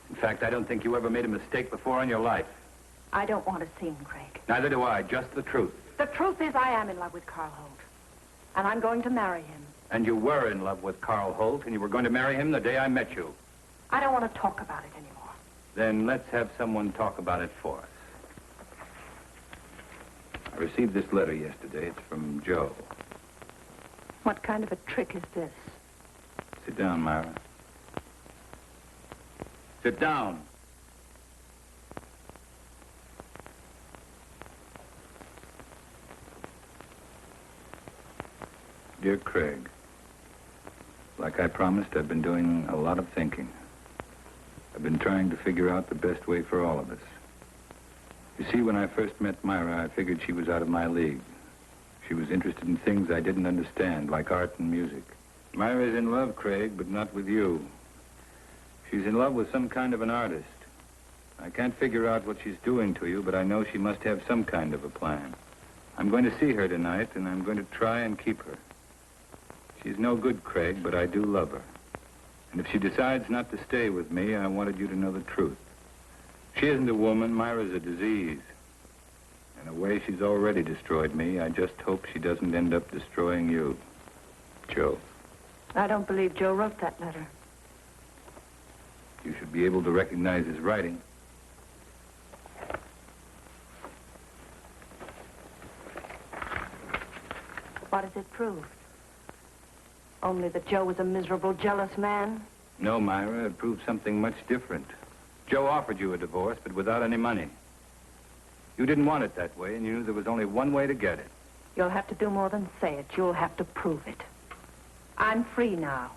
In fact, I don't think you ever made a mistake before in your life. I don't want to scene, Craig. Neither do I, just the truth. The truth is I am in love with Carl Holt. And I'm going to marry him. And you were in love with Carl Holt, and you were going to marry him the day I met you. I don't want to talk about it anymore. Then let's have someone talk about it for us. I received this letter yesterday. It's from Joe. What kind of a trick is this? Sit down, Myra. Sit down. Dear Craig, like I promised, I've been doing a lot of thinking. I've been trying to figure out the best way for all of us. You see, when I first met Myra, I figured she was out of my league. She was interested in things I didn't understand, like art and music. Myra's in love, Craig, but not with you. She's in love with some kind of an artist. I can't figure out what she's doing to you, but I know she must have some kind of a plan. I'm going to see her tonight, and I'm going to try and keep her. She's no good, Craig, but I do love her. And if she decides not to stay with me, I wanted you to know the truth. She isn't a woman. Myra's a disease. In a way, she's already destroyed me. I just hope she doesn't end up destroying you. Joe. I don't believe Joe wrote that letter. You should be able to recognize his writing. What does it prove? Only that Joe was a miserable, jealous man? No, Myra, it proves something much different. Joe offered you a divorce, but without any money. You didn't want it that way, and you knew there was only one way to get it. You'll have to do more than say it. You'll have to prove it. I'm free now.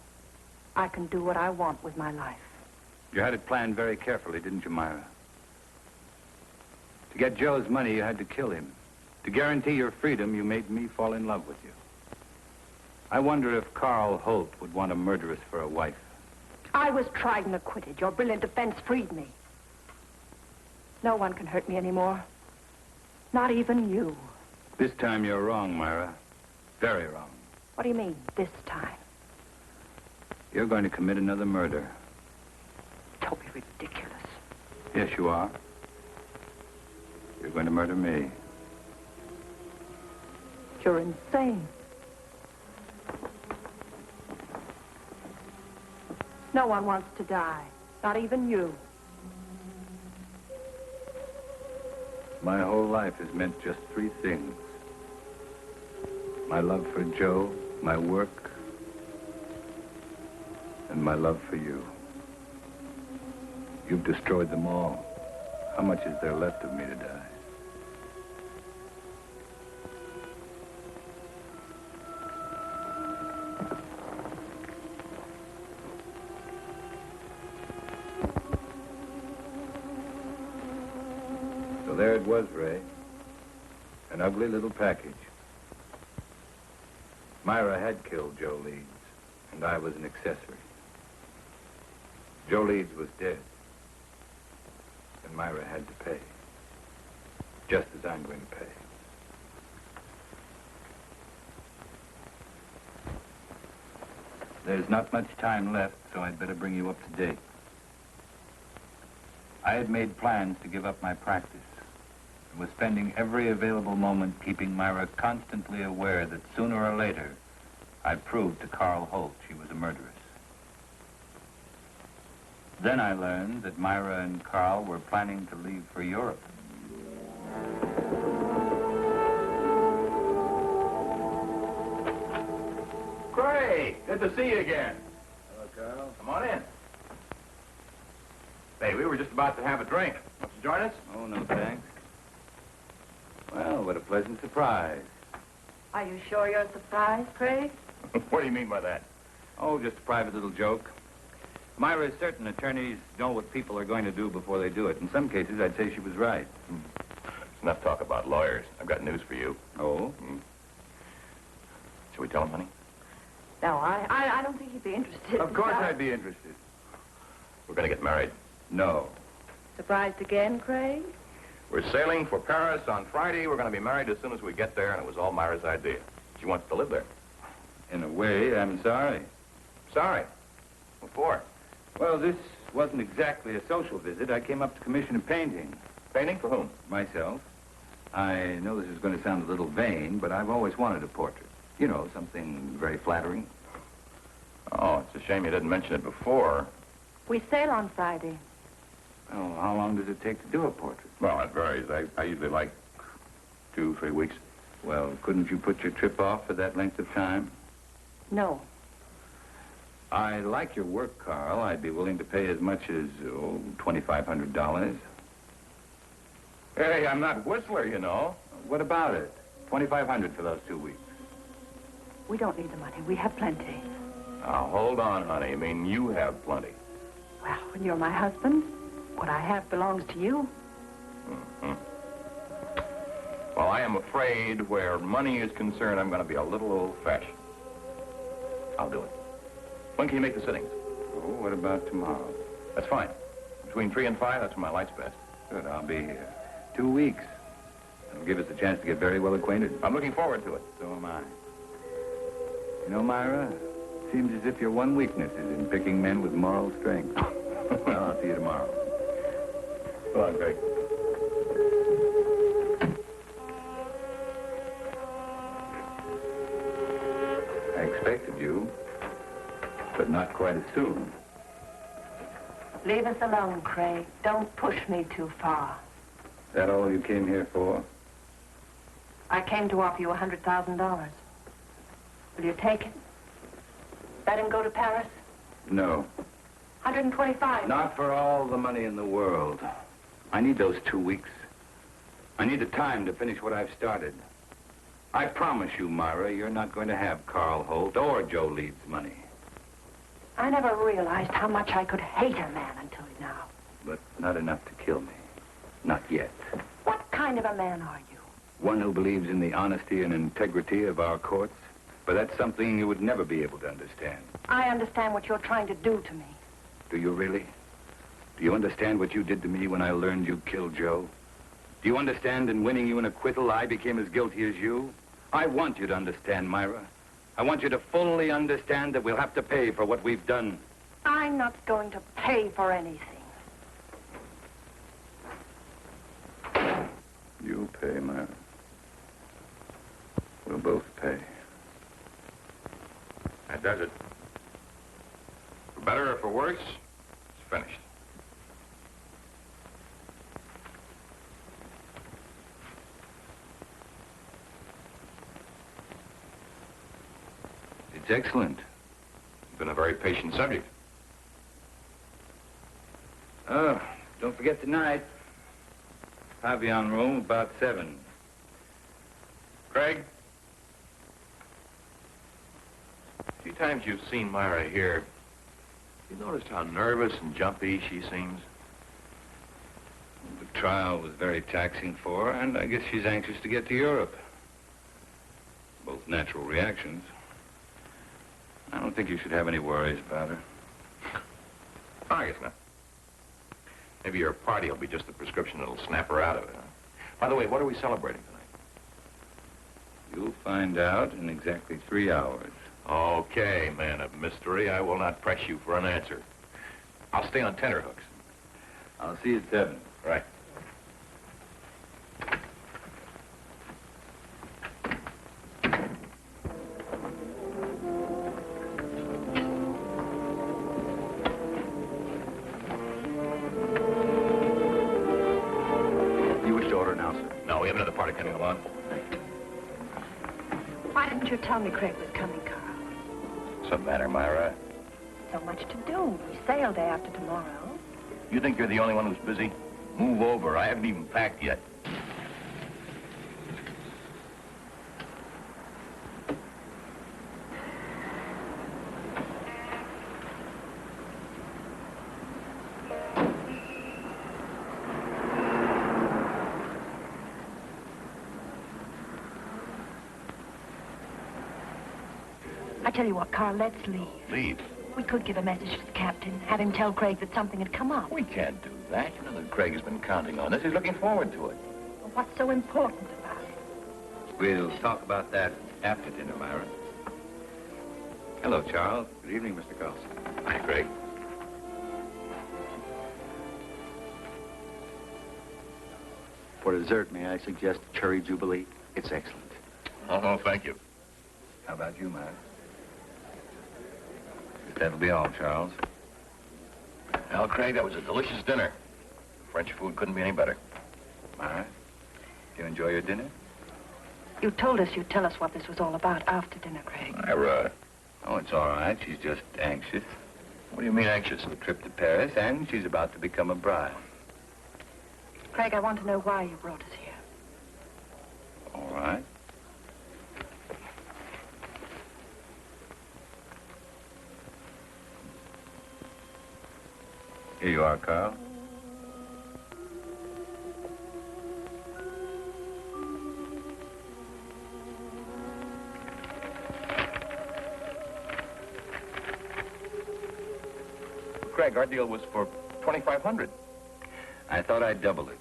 I can do what I want with my life. You had it planned very carefully, didn't you, Myra? To get Joe's money, you had to kill him. To guarantee your freedom, you made me fall in love with you. I wonder if Carl Holt would want a murderess for a wife. I was tried and acquitted. Your brilliant defense freed me. No one can hurt me anymore. Not even you. This time you're wrong, Myra. Very wrong. What do you mean, this time? You're going to commit another murder. Don't be ridiculous. Yes, you are. You're going to murder me. You're insane. No one wants to die. Not even you. My whole life has meant just 3 things. My love for Joe, my work, and my love for you. You've destroyed them all. How much is there left of me to die? So there it was, Ray. An ugly little package. Myra had killed Joe Leeds, and I was an accessory. Joe Leeds was dead, and Myra had to pay, just as I'm going to pay. There's not much time left, so I'd better bring you up to date. I had made plans to give up my practice, and was spending every available moment keeping Myra constantly aware that sooner or later, I'd prove to Carl Holt she was a murderess. Then I learned that Myra and Carl were planning to leave for Europe. Craig, good to see you again. Hello, Carl. Come on in. Hey, we were just about to have a drink. Want to join us? Oh, no thanks. Well, what a pleasant surprise. Are you sure you're surprised, Craig? What do you mean by that? Oh, just a private little joke. Myra is certain attorneys know what people are going to do before they do it. In some cases, I'd say she was right. Enough talk about lawyers. I've got news for you. Oh? Shall we tell him, honey? No, I don't think he'd be interested. Of course I'd be interested. We're going to get married. No. Surprised again, Craig? We're sailing for Paris on Friday. We're going to be married as soon as we get there, and it was all Myra's idea. She wants to live there. In a way, I'm sorry. Sorry. What for? Well, this wasn't exactly a social visit. I came up to commission a painting. Painting for whom? Myself. I know this is going to sound a little vain, but I've always wanted a portrait. You know, something very flattering. Oh, it's a shame you didn't mention it before. We sail on Friday. Oh, how long does it take to do a portrait? Well, it varies. I usually like 2-3 weeks. Well, couldn't you put your trip off for that length of time? No. I like your work, Carl. I'd be willing to pay as much as, $2,500. Hey, I'm not Whistler, you know. What about it? $2,500 for those 2 weeks. We don't need the money. We have plenty. Now, hold on, honey. I mean, you have plenty. Well, when you're my husband, what I have belongs to you. Mm-hmm. Well, I am afraid where money is concerned, I'm going to be a little old-fashioned. I'll do it. When can you make the sittings? Oh, what about tomorrow? That's fine. Between 3 and 5, that's when my light's best. Good, I'll be here. 2 weeks. It'll give us a chance to get very well acquainted. I'm looking forward to it. So am I. You know, Myra, it seems as if your one weakness is in picking men with moral strength. Well, I'll see you tomorrow. Go on, Greg. I expected you, but not quite as soon. Leave us alone, Craig. Don't push me too far. Is that all you came here for? I came to offer you $100,000. Will you take it? Let him go to Paris? No. 125. Not for all the money in the world. I need those 2 weeks. I need the time to finish what I've started. I promise you, Myra, you're not going to have Carl Holt or Joe Leeds' money. I never realized how much I could hate a man until now. But not enough to kill me. Not yet. What kind of a man are you? One who believes in the honesty and integrity of our courts. But that's something you would never be able to understand. I understand what you're trying to do to me. Do you really? Do you understand what you did to me when I learned you killed Joe? Do you understand in winning you an acquittal, I became as guilty as you? I want you to understand, Myra. I want you to fully understand that we'll have to pay for what we've done. I'm not going to pay for anything. You'll pay, Myra. We'll both pay. That does it. For better or for worse, it's finished. It's excellent. You've been a very patient subject. Oh, don't forget tonight. Pavillon room about 7. Craig? A few times you've seen Myra here. You noticed how nervous and jumpy she seems? The trial was very taxing for her, and I guess she's anxious to get to Europe. Both natural reactions. I don't think you should have any worries about her. I guess not. Maybe your party will be just the prescription that'll snap her out of it, huh? By the way, what are we celebrating tonight? You'll find out in exactly 3 hours. Okay, man of mystery. I will not press you for an answer. I'll stay on tenterhooks. I'll see you at 7. Right. You wish to order now, sir? No, we have another party coming along. Why didn't you tell me Craig was coming, Carl? What's the matter, Myra? So much to do. We sail day after tomorrow. You think you're the only one who's busy? Move over. I haven't even packed yet. I tell you what, Carl, let's leave. Leave? We could give a message to the captain, have him tell Craig that something had come up. We can't do that. You know that Craig has been counting on this. He's looking forward to it. Well, what's so important about it? We'll talk about that after dinner, Myra. Hello, Charles. Good evening, Mr. Carlson. Hi, Craig. For dessert, may I suggest cherry jubilee? It's excellent. Oh, thank you. How about you, Myra? That'll be all, Charles. Well, Craig, that was a delicious dinner. French food couldn't be any better. Myra, do you enjoy your dinner? You told us you'd tell us what this was all about after dinner, Craig. Myra. Oh, it's all right. She's just anxious. What do you mean anxious? A trip to Paris, and she's about to become a bride. Craig, I want to know why you brought us here. All right. Here you are, Carl. Craig, our deal was for $2,500. I thought I'd double it.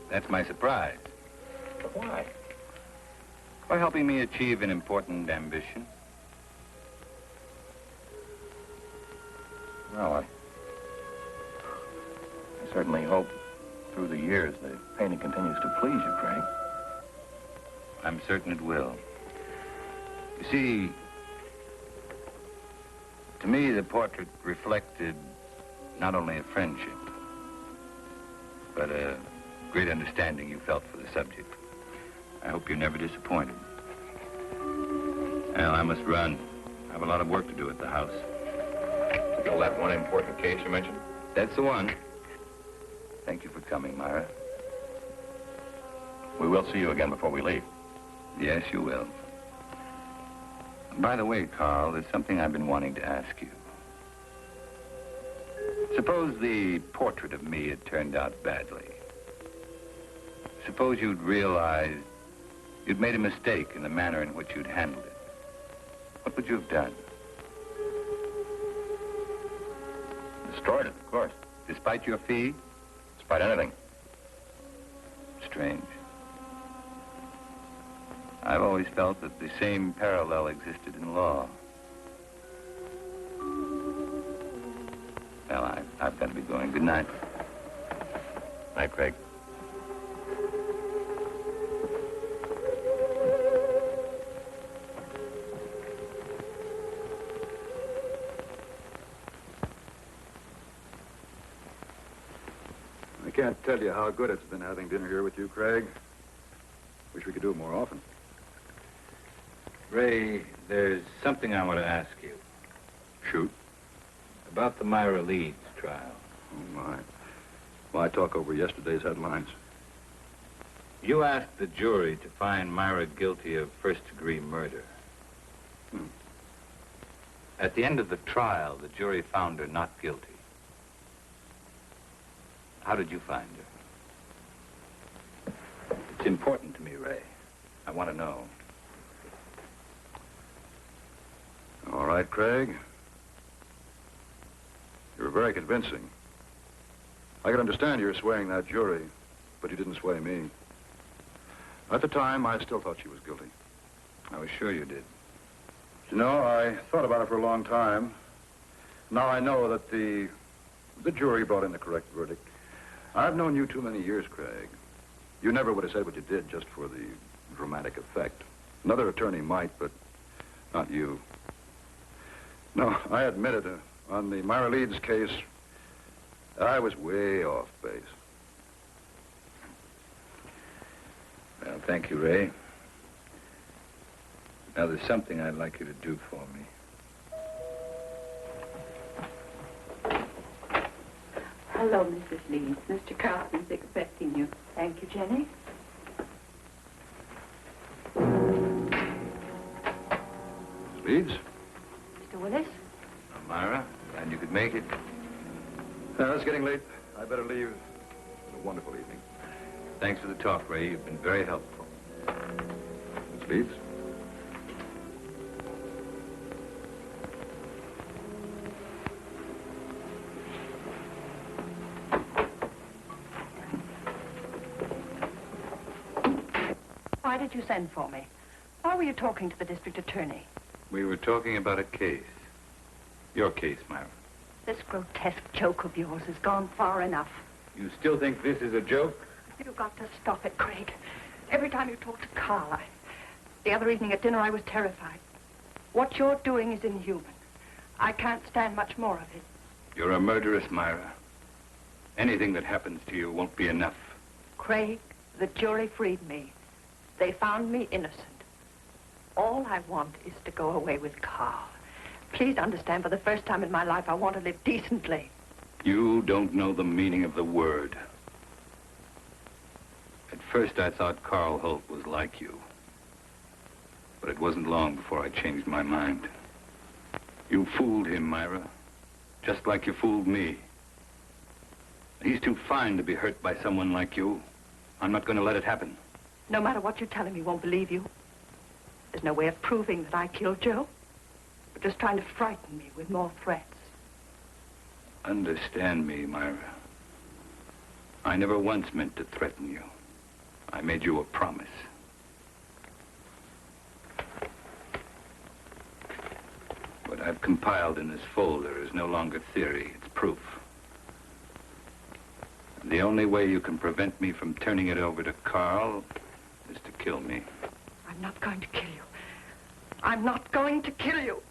That's my surprise. But why? For helping me achieve an important ambition. Well, I certainly hope through the years the painting continues to please you, Craig. I'm certain it will. You see, to me, the portrait reflected not only a friendship, but a great understanding you felt for the subject. I hope you're never disappointed. Well, I must run. I have a lot of work to do at the house. Still that one important case you mentioned? That's the one. Thank you for coming, Myra. We will see you again before we leave. Yes, you will. By the way, Carl, there's something I've been wanting to ask you. Suppose the portrait of me had turned out badly. Suppose you'd realized you'd made a mistake in the manner in which you'd handled it. What would you have done? Destroyed it, of course. Despite your fee? Despite anything. Strange. I've always felt that the same parallel existed in law. Well, I've got to be going. Good night. Night, Craig. I can't tell you how good it's been having dinner here with you, Craig. Wish we could do it more often. Ray, there's something I want to ask you. Shoot. About the Myra Leeds trial. Oh, my. Why talk over yesterday's headlines? You asked the jury to find Myra guilty of first-degree murder. At the end of the trial, the jury found her not guilty. How did you find her? It's important to me, Ray. I want to know. All right, Craig. You're very convincing. I can understand you're swaying that jury, but you didn't sway me. At the time, I still thought she was guilty. I was sure you did. You know, I thought about it for a long time. Now I know that the jury brought in the correct verdict. I've known you too many years, Craig. You never would have said what you did just for the dramatic effect. Another attorney might, but not you. No, I admit it. On the Myra Leeds case, I was way off base. Well, thank you, Ray. Now, there's something I'd like you to do for me. Hello, Mrs. Leeds. Mr. Carlson's expecting you. Thank you, Jenny. Leeds? Mr. Willis? Myra, glad you could make it. It's getting late. I better leave. It's a wonderful evening. Thanks for the talk, Ray. You've been very helpful. Miss Leeds? Why did you send for me? Why were you talking to the district attorney? We were talking about a case. Your case, Myra. This grotesque joke of yours has gone far enough. You still think this is a joke? You've got to stop it, Craig. Every time you talk to Carl, the other evening at dinner, I was terrified. What you're doing is inhuman. I can't stand much more of it. You're a murderess, Myra. Anything that happens to you won't be enough. Craig, the jury freed me. They found me innocent. All I want is to go away with Carl. Please understand, for the first time in my life, I want to live decently. You don't know the meaning of the word. At first, I thought Carl Holt was like you. But it wasn't long before I changed my mind. You fooled him, Myra. Just like you fooled me. He's too fine to be hurt by someone like you. I'm not going to let it happen. No matter what you tell him, he won't believe you. There's no way of proving that I killed Joe. You're just trying to frighten me with more threats. Understand me, Myra. I never once meant to threaten you. I made you a promise. What I've compiled in this folder is no longer theory, it's proof. And the only way you can prevent me from turning it over to Carl is to kill me. I'm not going to kill you. I'm not going to kill you.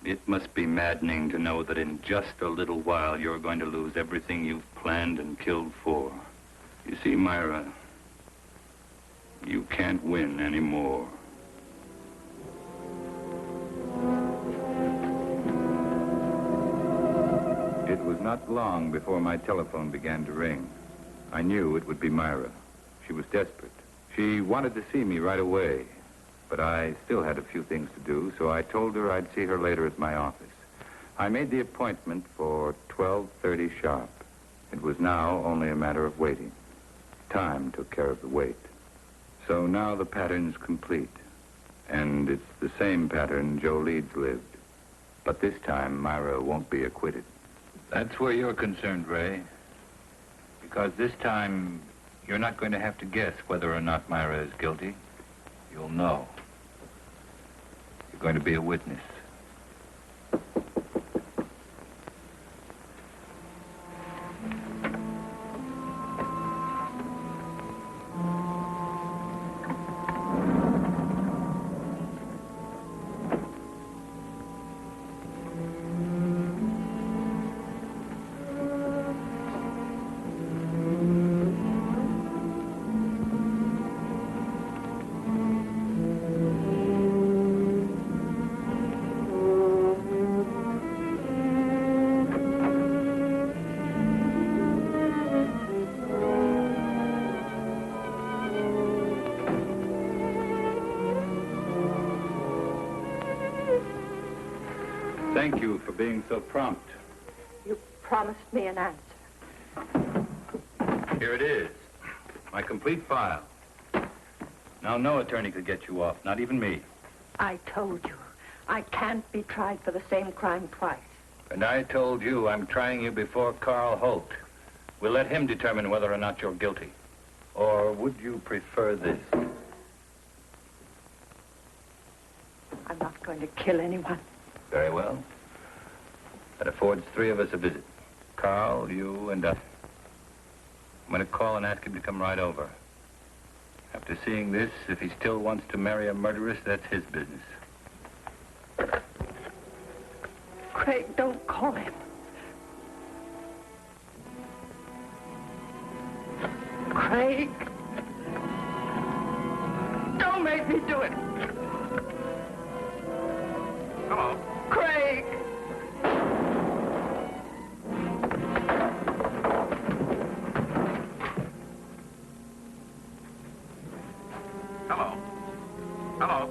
It must be maddening to know that in just a little while you're going to lose everything you've planned and killed for. You see, Myra, you can't win anymore. It was not long before my telephone began to ring. I knew it would be Myra. She was desperate. She wanted to see me right away. But I still had a few things to do, so I told her I'd see her later at my office. I made the appointment for 12:30 sharp. It was now only a matter of waiting. Time took care of the wait. So now the pattern's complete. And it's the same pattern Joe Leeds lived. But this time, Myra won't be acquitted. That's where you're concerned, Ray. Because this time, you're not going to have to guess whether or not Myra is guilty. You'll know. You're going to be a witness. Thank you for being so prompt. You promised me an answer. Here it is. My complete file. Now, no attorney could get you off, not even me. I told you, I can't be tried for the same crime twice. And I told you I'm trying you before Carl Holt. We'll let him determine whether or not you're guilty. Or would you prefer this? I'm not going to kill anyone. Very well. That affords three of us a visit. Carl, you, and I. I'm going to call and ask him to come right over. After seeing this, if he still wants to marry a murderess, that's his business. Craig, don't call him. Craig. Don't make me do it. Hello. Craig. Hello. Hello.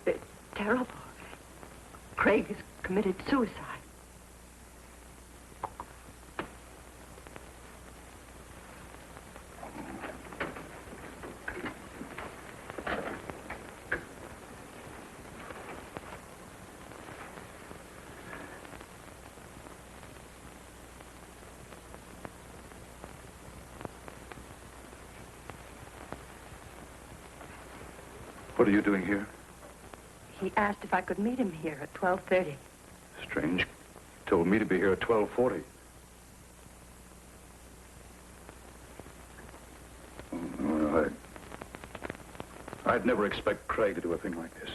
It's terrible. Craig has committed suicide. What are you doing here? He asked if I could meet him here at 12:30. Strange. He told me to be here at 12:40. Oh, no, I'd never expect Craig to do a thing like this.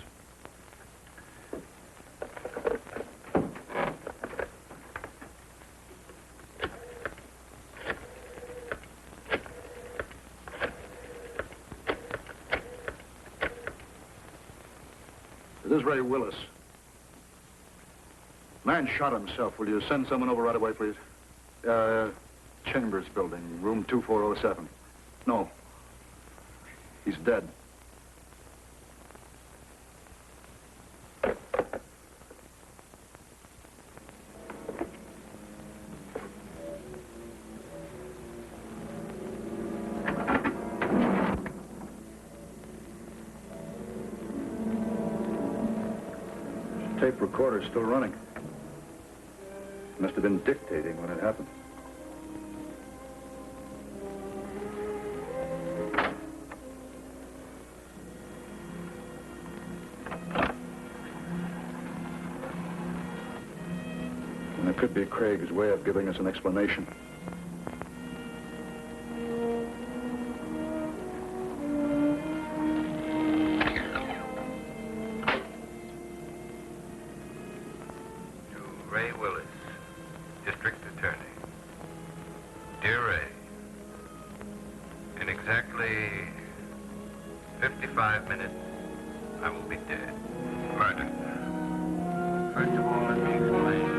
This is Ray Willis. Man shot himself. Will you send someone over right away, please? Chambers building, room 2407. No. He's dead. Tape recorder's still running. Must have been dictating when it happened. And it could be Craig's way of giving us an explanation. Ray Willis, District Attorney. Dear Ray, in exactly 55 minutes, I will be dead. Murdered. First of all, let me explain.